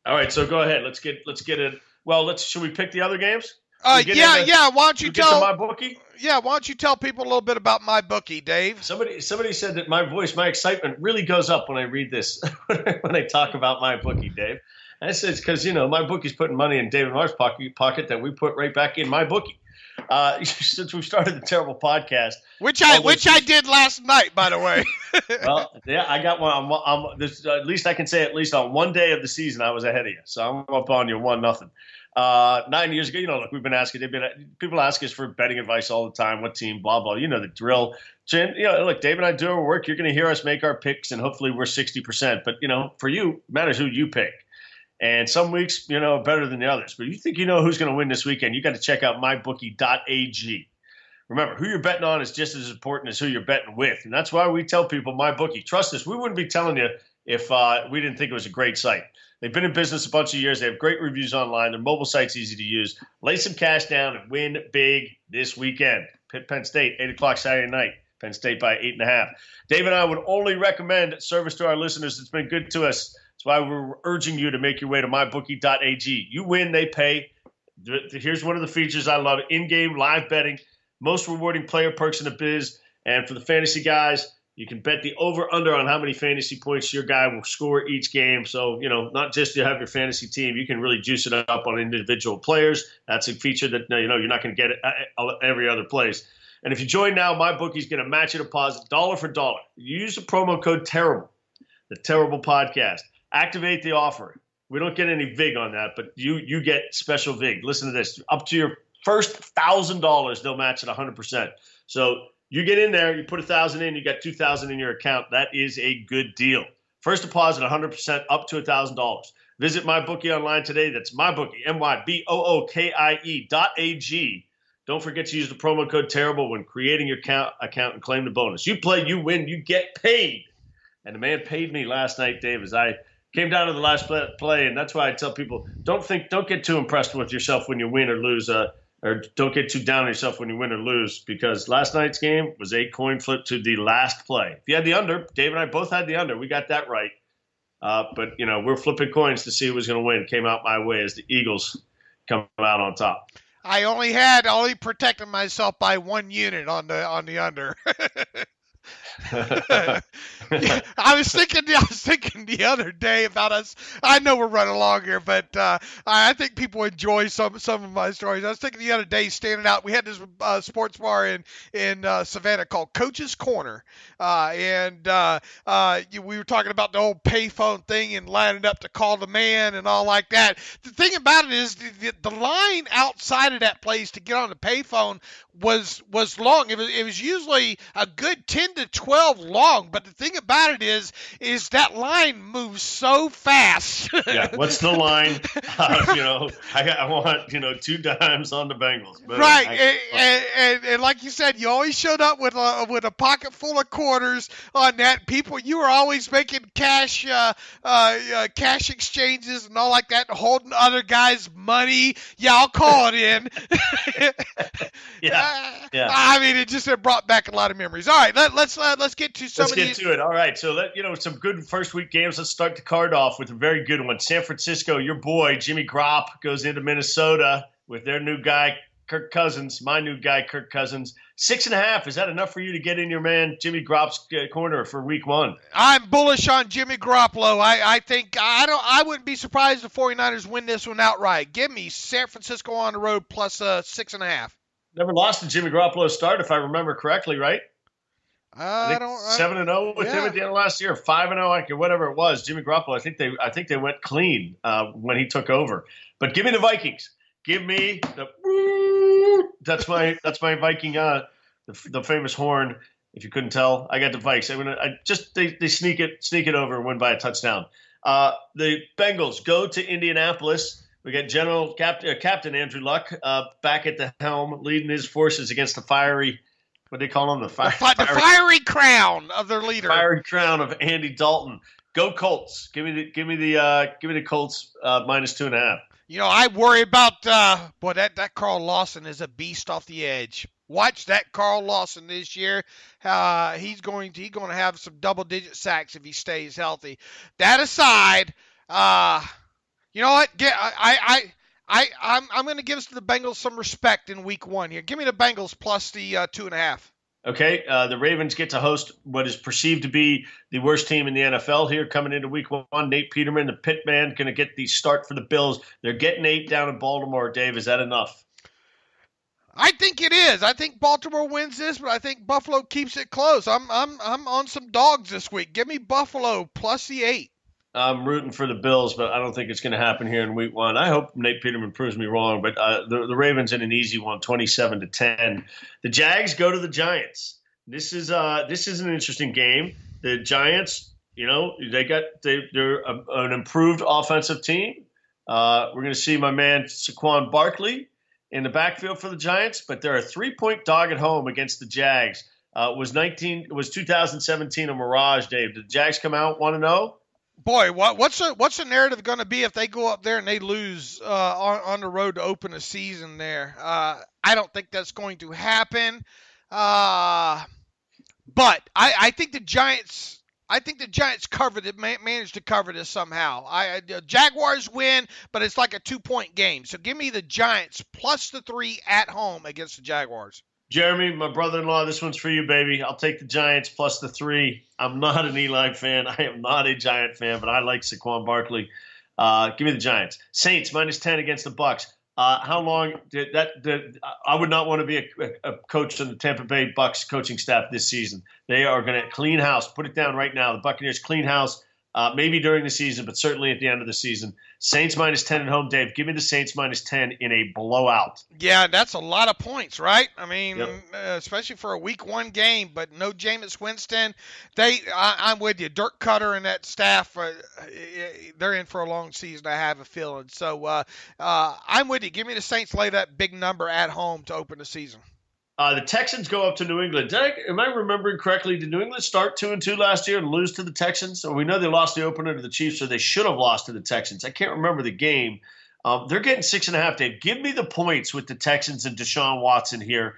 all right, so go ahead. Let's get it. Well, should we pick the other games? Yeah. Why don't you tell my bookie? Yeah, why don't you tell people a little bit about my bookie, Dave? Somebody said that my excitement really goes up when I read this, when I talk about my bookie, Dave. And I said it's because my bookie's putting money in Dave and Mark's pocket that we put right back in my bookie. Since we started the terrible podcast, which I did last night, by the way. Well, yeah, I got one. At least I can say at least on one day of the season I was ahead of you, so I'm up on you 1-0. 9 years ago, look, we've been asking. People ask us for betting advice all the time. What team? Blah blah. The drill. Look, Dave and I do our work. You're going to hear us make our picks, and hopefully we're 60%. But for you, it matters who you pick. And some weeks, are better than the others. But if you think who's going to win this weekend, you got to check out mybookie.ag. Remember, who you're betting on is just as important as who you're betting with. And that's why we tell people MyBookie. Trust us, we wouldn't be telling you if we didn't think it was a great site. They've been in business a bunch of years. They have great reviews online. Their mobile site's easy to use. Lay some cash down and win big this weekend. Penn State, 8 o'clock Saturday night. Penn State by 8.5. Dave and I would only recommend service to our listeners. It's been good to us. That's why we're urging you to make your way to mybookie.ag. You win, they pay. Here's one of the features I love. In-game live betting. Most rewarding player perks in the biz. And for the fantasy guys, you can bet the over-under on how many fantasy points your guy will score each game. So, not just you have your fantasy team. You can really juice it up on individual players. That's a feature that, you're not going to get it every other place. And if you join now, MyBookie's going to match your deposit dollar for dollar. Use the promo code TERRIBLE, the Terrible Podcast. Activate the offer. We don't get any VIG on that, but you get special VIG. Listen to this. Up to your first $1,000, they'll match it 100%. So you get in there, you put 1,000 in, you got 2,000 in your account. That is a good deal. First deposit 100% up to $1,000. Visit MyBookie online today. That's MyBookie, MyBookie.ag. Don't forget to use the promo code TERRIBLE when creating your account and claim the bonus. You play, you win, you get paid. And the man paid me last night, Dave, as I came down to the last play, and that's why I tell people, don't get too impressed with yourself when you win or lose, or don't get too down on yourself when you win or lose, because last night's game was a coin flip to the last play. If you had the under, Dave and I both had the under. We got that right. But, we're flipping coins to see who was going to win. It came out my way as the Eagles come out on top. I only protected myself by 1 unit on the under. Yeah, I was thinking the other day about us. I know we're running along here, but I think people enjoy some of my stories. I was thinking the other day, standing out. We had this sports bar in Savannah called Coach's Corner, and we were talking about the old payphone thing and lining up to call the man and all like that. The thing about it is the line outside of that place to get on the payphone was long. It was usually a good 10 to 12 long, but the thing about it is that line moves so fast. Yeah, what's the line? I want 2 dimes on the Bengals. But right, and like you said, you always showed up with a pocket full of quarters on that. People, you were always making cash exchanges and all like that, and holding other guys' money. Yeah, I'll call it in. Yeah. I mean, it brought back a lot of memories. All right, let's get to some. Let's get to it. All right, so some good first week games. Let's start the card off with a very good one. San Francisco, your boy Jimmy Gropp goes into Minnesota with their new guy Kirk Cousins. My new guy Kirk Cousins. 6.5. Is that enough for you to get in your man Jimmy Gropp's corner for week 1? I'm bullish on Jimmy Garoppolo. I think I wouldn't be surprised if the 49ers win this one outright. Give me San Francisco on the road plus 6.5. Never lost a Jimmy Garoppolo start, if I remember correctly, right? I don't. 7-0 with him at the end of last year, 5-0, whatever it was. Jimmy Garoppolo, I think they went clean when he took over. But give me the Vikings. Give me the. That's my Viking. The famous horn. If you couldn't tell, I got the Vikes. They sneak it over and win by a touchdown. The Bengals go to Indianapolis. We got Captain Andrew Luck back at the helm, leading his forces against the fiery. What do they call him? The fiery crown of their leader. Fiery crown of Andy Dalton. Go Colts. Give me the Colts minus 2.5. I worry about that Carl Lawson is a beast off the edge. Watch that Carl Lawson this year. He's going to have some double-digit sacks if he stays healthy. That aside, you know what? I'm going to give the Bengals some respect in week 1 here. Give me the Bengals plus the 2.5. Okay, the Ravens get to host what is perceived to be the worst team in the NFL here coming into week 1. Nate Peterman, the pit man, going to get the start for the Bills. They're getting 8 down in Baltimore. Dave, is that enough? I think it is. I think Baltimore wins this, but I think Buffalo keeps it close. I'm on some dogs this week. Give me Buffalo plus the 8. I'm rooting for the Bills, but I don't think it's going to happen here in week 1. I hope Nate Peterman proves me wrong, but the Ravens in an easy one, 27-10. The Jags go to the Giants. This is an interesting game. The Giants, they're an improved offensive team. We're going to see my man Saquon Barkley in the backfield for the Giants, but they're a 3-point dog at home against the Jags. Was 2017 a mirage, Dave? Did the Jags come out 1-0? Boy, what's the narrative going to be if they go up there and they lose on the road to open a season there? I don't think that's going to happen. But I think the Giants. I think the Giants managed to cover this somehow. The Jaguars win, but it's like a 2-point game. So give me the Giants plus the 3 at home against the Jaguars. Jeremy, my brother-in-law, this one's for you, baby. I'll take the Giants plus the 3. I'm not an Eli fan. I am not a Giant fan, but I like Saquon Barkley. Give me the Giants. Saints minus 10 against the Bucks. How long did that? I would not want to be a coach on the Tampa Bay Bucks coaching staff this season. They are going to clean house. Put it down right now. The Buccaneers clean house. maybe during the season, but certainly at the end of the season. Saints minus 10 at home. Dave, give me the Saints minus 10 in a blowout. Yeah, that's a lot of points, right? I mean, Yep. Especially for a week 1 game, but no Jameis Winston. I'm with you. Dirk Cutter and that staff, they're in for a long season, I have a feeling. So I'm with you. Give me the Saints lay that big number at home to open the season. The Texans go up to New England. Am I remembering correctly? Did New England start 2-2 last year and lose to the Texans? Or we know they lost the opener to the Chiefs, so they should have lost to the Texans. I can't remember the game. They're getting 6.5, Dave. Give me the points with the Texans and Deshaun Watson here.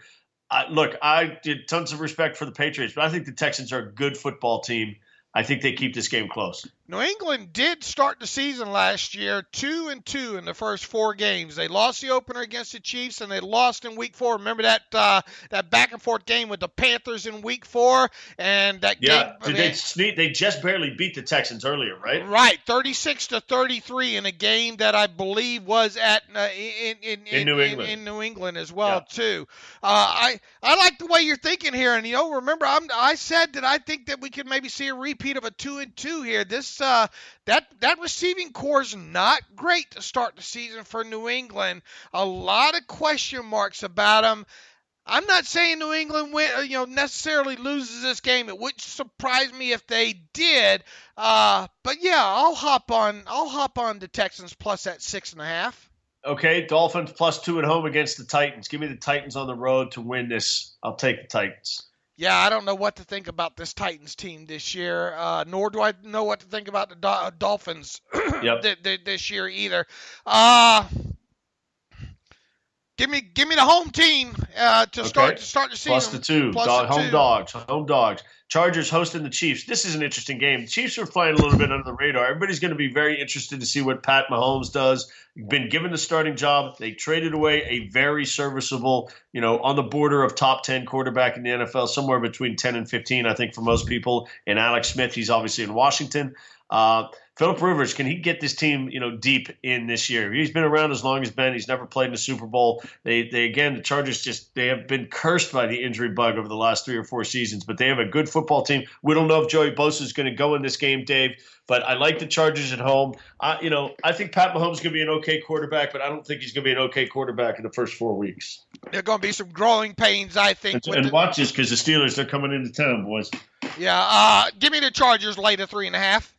Look, I did tons of respect for the Patriots, but I think the Texans are a good football team. I think they keep this game close. New England did start the season last year 2-2 in the first 4 games. They lost the opener against the Chiefs, and they lost in Week 4. Remember that back and forth game with the Panthers in Week 4, and that game. They just barely beat the Texans earlier, right? Right, 36-33 in a game that I believe was at in New England. In New England as well too. I like the way you're thinking here, and remember I said that I think that we could maybe see a repeat of a 2-2 here. That receiving core is not great to start the season for New England. A lot of question marks about them. I'm not saying New England necessarily loses this game. It wouldn't surprise me if they did. But yeah, I'll hop on the Texans plus that 6.5. Okay, Dolphins plus 2 at home against the Titans. Give me the Titans on the road to win this. I'll take the Titans. Yeah, I don't know what to think about this Titans team this year, nor do I know what to think about the Dolphins this year either. Give me the home team to start the season. Plus the 2. Home dogs. Chargers hosting the Chiefs. This is an interesting game. The Chiefs are flying a little bit under the radar. Everybody's going to be very interested to see what Pat Mahomes does. Been given the starting job. They traded away a very serviceable, on the border of top 10 quarterback in the NFL, somewhere between 10 and 15, I think, for most people. And Alex Smith, he's obviously in Washington. Phillip Rivers, can he get this team, deep in this year? He's been around as long as Ben. He's never played in a Super Bowl. The Chargers they have been cursed by the injury bug over the last 3 or 4 seasons, but they have a good football team. We don't know if Joey Bosa is going to go in this game, Dave, but I like the Chargers at home. I think Pat Mahomes is going to be an okay quarterback, but I don't think he's going to be an okay quarterback in the first 4 weeks. There are going to be some growing pains, I think. And watch this, because the Steelers, they're coming into town, boys. Yeah, give me the Chargers late at 3.5.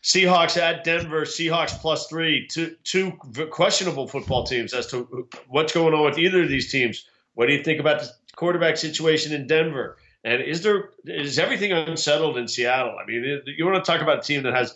Seahawks at Denver. Seahawks plus 3. Two questionable football teams as to what's going on with either of these teams. What do you think about the quarterback situation in Denver? And is everything unsettled in Seattle? I mean, you want to talk about a team that has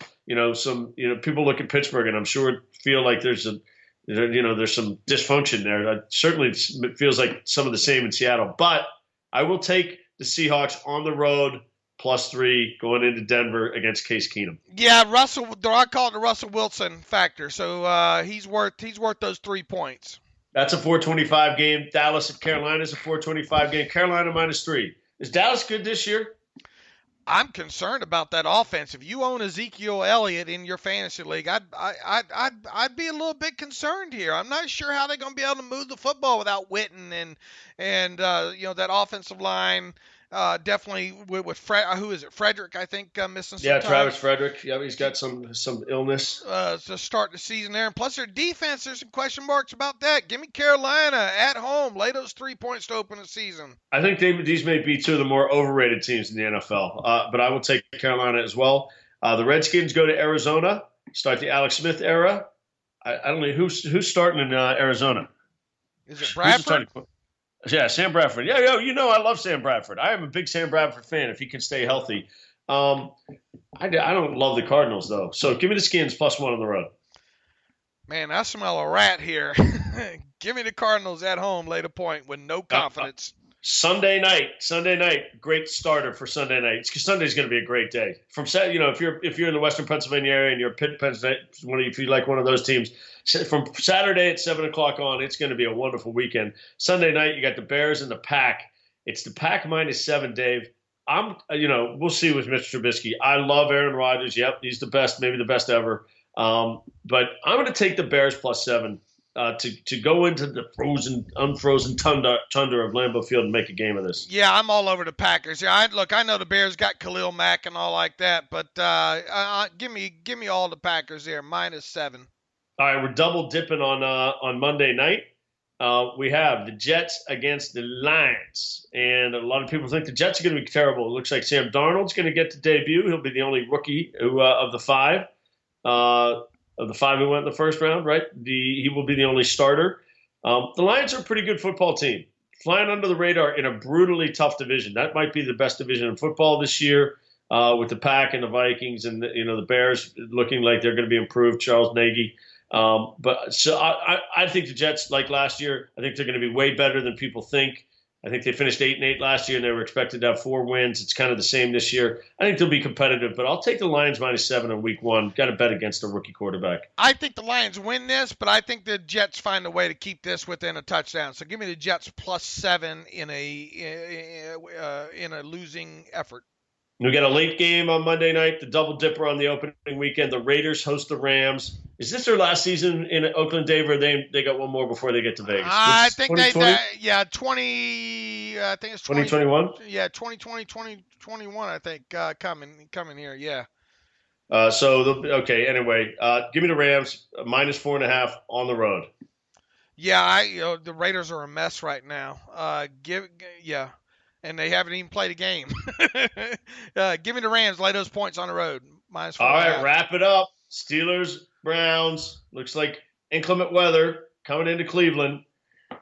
some people look at Pittsburgh and I'm sure feel like there's some dysfunction there. Certainly it feels like some of the same in Seattle. But I will take the Seahawks on the road. Plus 3 going into Denver against Case Keenum. Yeah, I call it the Russell Wilson factor. So he's worth those 3 points. That's a 425 game. Dallas at Carolina is a 425 game. Carolina minus 3. Is Dallas good this year? I'm concerned about that offense. If you own Ezekiel Elliott in your fantasy league, I'd be a little bit concerned here. I'm not sure how they're going to be able to move the football without Witten and that offensive line. Definitely with who is it? Frederick, I think, missing some time. Travis Frederick. Yeah, he's got some illness. To start the season there. And plus their defense, there's some question marks about that. Give me Carolina at home. Lay those 3 points to open the season. I think these may be 2 of the more overrated teams in the NFL, but I will take Carolina as well. The Redskins go to Arizona, start the Alex Smith era. I don't know who's starting in Arizona. Is it Bradford? Yeah, Sam Bradford. Yeah, I love Sam Bradford. I am a big Sam Bradford fan if he can stay healthy. I don't love the Cardinals, though. So give me the Skins plus 1 on the road. Man, I smell a rat here. Give me the Cardinals at home, late a point with no confidence. Sunday night, great starter for Sunday night. Because Sunday's going to be a great day. If you're in the Western Pennsylvania area and you're Pitt, Pennsylvania, if you like one of those teams, from Saturday at 7:00 on, it's going to be a wonderful weekend. Sunday night, you got the Bears and the Pack. It's the Pack minus 7, Dave. We'll see with Mr. Trubisky. I love Aaron Rodgers. Yep, he's the best, maybe the best ever. But I'm going to take the Bears plus 7 to go into the unfrozen tundra of Lambeau Field and make a game of this. Yeah, I'm all over the Packers. Yeah, I know the Bears got Khalil Mack and all like that, but give me all the Packers there, -7. All right, we're double dipping on Monday night. We have the Jets against the Lions, and a lot of people think the Jets are going to be terrible. It looks like Sam Darnold's going to get to debut. He'll be the only rookie of the five who went in the first round, right? He will be the only starter. The Lions are a pretty good football team, flying under the radar in a brutally tough division. That might be the best division in football this year, with the Pack and the Vikings and the Bears looking like they're going to be improved. Charles Nagy. But so I think the Jets, like last year, I think they're going to be way better than people think. I think they finished 8-8 last year, and they were expected to have 4 wins. It's kind of the same this year. I think they'll be competitive, but I'll take the Lions -7 in week 1. Got to bet against a rookie quarterback. I think the Lions win this, but I think the Jets find a way to keep this within a touchdown. So give me the Jets +7 in a losing effort. We got a late game on Monday night, the double dipper on the opening weekend. The Raiders host the Rams. Is this their last season in Oakland, Dave, or they got one more before they get to Vegas? I think 2020? I think it's 2021? Yeah, 2020, 2021, I think, coming here, yeah. Anyway, give me the Rams, -4.5 on the road. Yeah, the Raiders are a mess right now. And they haven't even played a game. Give me the Rams. Lay those points on the road. -4.5. All right, wrap it up. Steelers, Browns. Looks like inclement weather coming into Cleveland.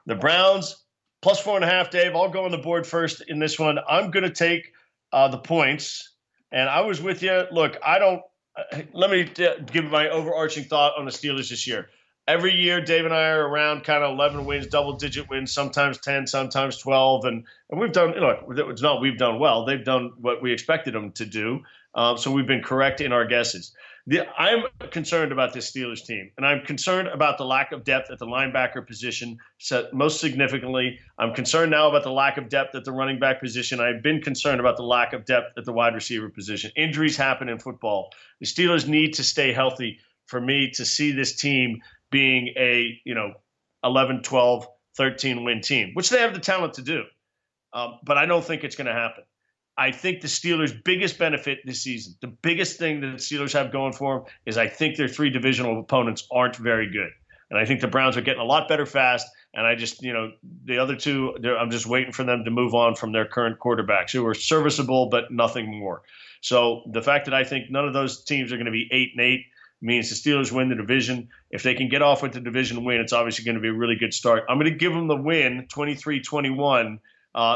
The Browns +4.5, Dave. I'll go on the board first in this one. I'm going to take the points. And I was with you. Look, let me give my overarching thought on the Steelers this year. Every year, Dave and I are around kind of 11 wins, double-digit wins, sometimes 10, sometimes 12. And we've done – look, it's not we've done well. They've done what we expected them to do. So we've been correct in our guesses. I'm concerned about this Steelers team, and I'm concerned about the lack of depth at the linebacker position. So most significantly, I'm concerned now about the lack of depth at the running back position. I've been concerned about the lack of depth at the wide receiver position. Injuries happen in football. The Steelers need to stay healthy for me to see this team being a 11, 12, 13 win team, which they have the talent to do. But I don't think it's going to happen. I think the Steelers' biggest benefit this season, the biggest thing that the Steelers have going for them, is I think their 3 divisional opponents aren't very good. And I think the Browns are getting a lot better fast. And I just, the other two, I'm just waiting for them to move on from their current quarterbacks who are serviceable, but nothing more. So the fact that I think none of those teams are going to be 8-8 means the Steelers win the division. If they can get off with the division win, it's obviously going to be a really good start. I'm going to give them the win, 23-21.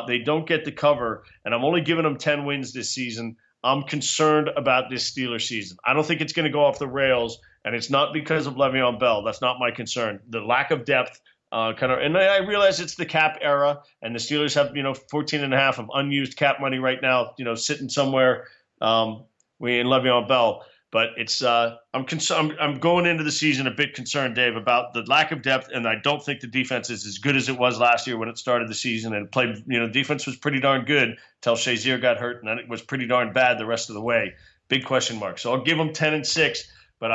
They don't get the cover, and I'm only giving them 10 wins this season. I'm concerned about this Steelers season. I don't think it's going to go off the rails, and it's not because of Le'Veon Bell. That's not my concern. The lack of depth, and I realize it's the cap era, and the Steelers have 14.5 of unused cap money right now, sitting somewhere in Le'Veon Bell. But it's I'm going into the season a bit concerned, Dave, about the lack of depth, and I don't think the defense is as good as it was last year when it started the season. And played, defense was pretty darn good until Shazier got hurt, and then it was pretty darn bad the rest of the way. Big question mark. So I'll give them 10-6, but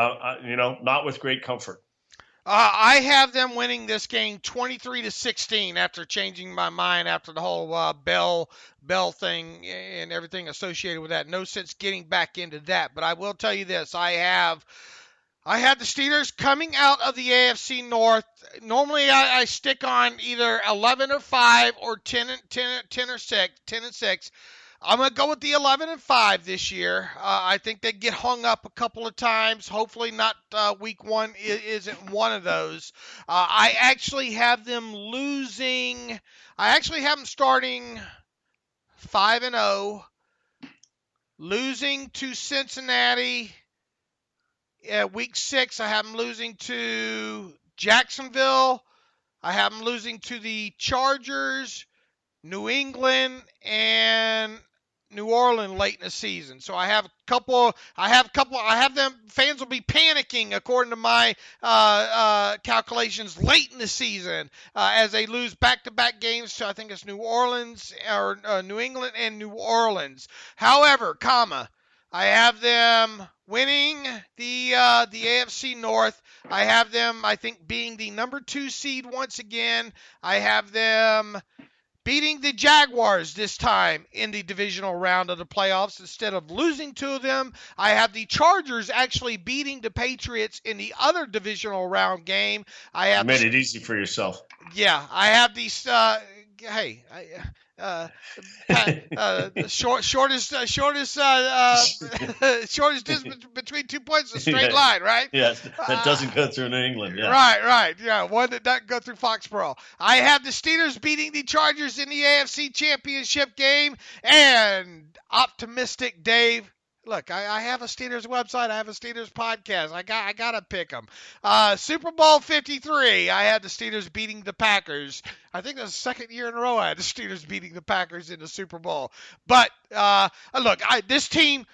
not with great comfort. I have them winning this game 23-16 after changing my mind after the whole Bell thing and everything associated with that. No sense getting back into that, but I will tell you this: I have the Steelers coming out of the AFC North. Normally, I stick on either 11-5 or 10-6. I'm going to go with the 11-5 this year. I think they get hung up a couple of times. Hopefully not week 1 isn't one of those. I actually have them losing. I actually have them starting 5-0, losing to Cincinnati. Week 6, I have them losing to Jacksonville. I have them losing to the Chargers, New England, and New Orleans late in the season. So I have them, fans will be panicking according to my calculations late in the season as they lose back-to-back games to, I think it's New Orleans or New England and New Orleans. However, I have them winning the AFC North. I have them, I think, being the number 2 seed once again. I have them beating the Jaguars this time in the divisional round of the playoffs instead of losing to them. I have the Chargers actually beating the Patriots in the other divisional round game. You made it easy for yourself. Yeah, I have these. Shortest distance between 2 points is a straight line, right? Yes, that doesn't go through New England. Yeah. Right. Yeah, one that doesn't go through Foxborough. I have the Steelers beating the Chargers in the AFC Championship game, and optimistic Dave. Look, I have a Steelers website. I have a Steelers podcast. I gotta pick them. Super Bowl 53. I had the Steelers beating the Packers. I think that's the second year in a row I had the Steelers beating the Packers in the Super Bowl. But look, this team.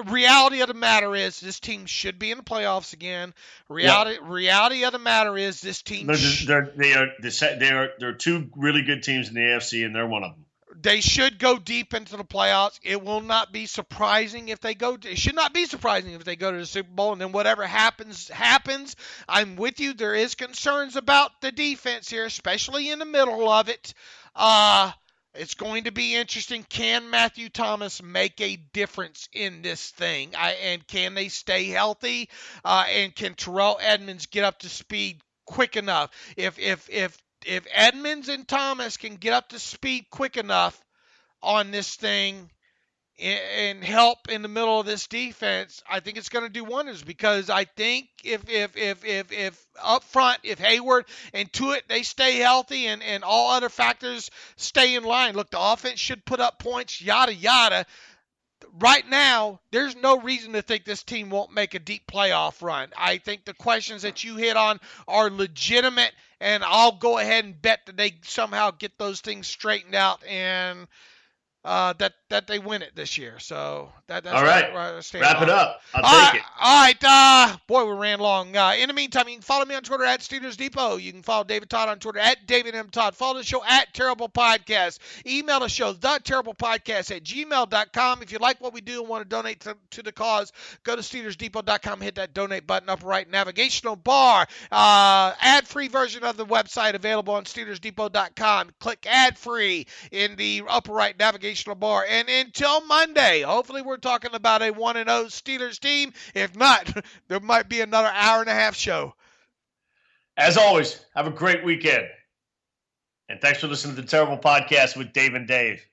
Reality of the matter is this team should be in the playoffs again. Reality of the matter is this team. They're two really good teams in the AFC, and they're one of them. They should go deep into the playoffs. It will not be surprising if they go. It should not be surprising if they go to the Super Bowl, and then whatever happens. I'm with you. There is concerns about the defense here, especially in the middle of it. It's going to be interesting. Can Matthew Thomas make a difference in this thing? And can they stay healthy? And can Terrell Edmunds get up to speed quick enough? If Edmunds and Thomas can get up to speed quick enough on this thing and help in the middle of this defense, I think it's going to do wonders, because I think if up front, if Hayward and Tuitt, they stay healthy and all other factors stay in line, look, the offense should put up points, yada, yada. Right now, there's no reason to think this team won't make a deep playoff run. I think the questions that you hit on are legitimate, and I'll go ahead and bet that they somehow get those things straightened out and that they win it this year. So that's all right. Wrap it up. I'll take it. All right. Boy, we ran long. In the meantime, you can follow me on Twitter at Steelers Depot. You can follow David Todd on Twitter at David M. Todd. Follow the show at Terrible Podcast. Email the show, theterriblepodcast@gmail.com. If you like what we do and want to donate to the cause, go to SteelersDepot.com, hit that donate button, upper right navigational bar. Ad-free version of the website available on SteelersDepot.com. Click ad-free in the upper right navigational bar. And until Monday, hopefully we're talking about a 1-0 Steelers team. If not, there might be another hour and a half show. As always, have a great weekend. And thanks for listening to the Terrible Podcast with Dave and Dave.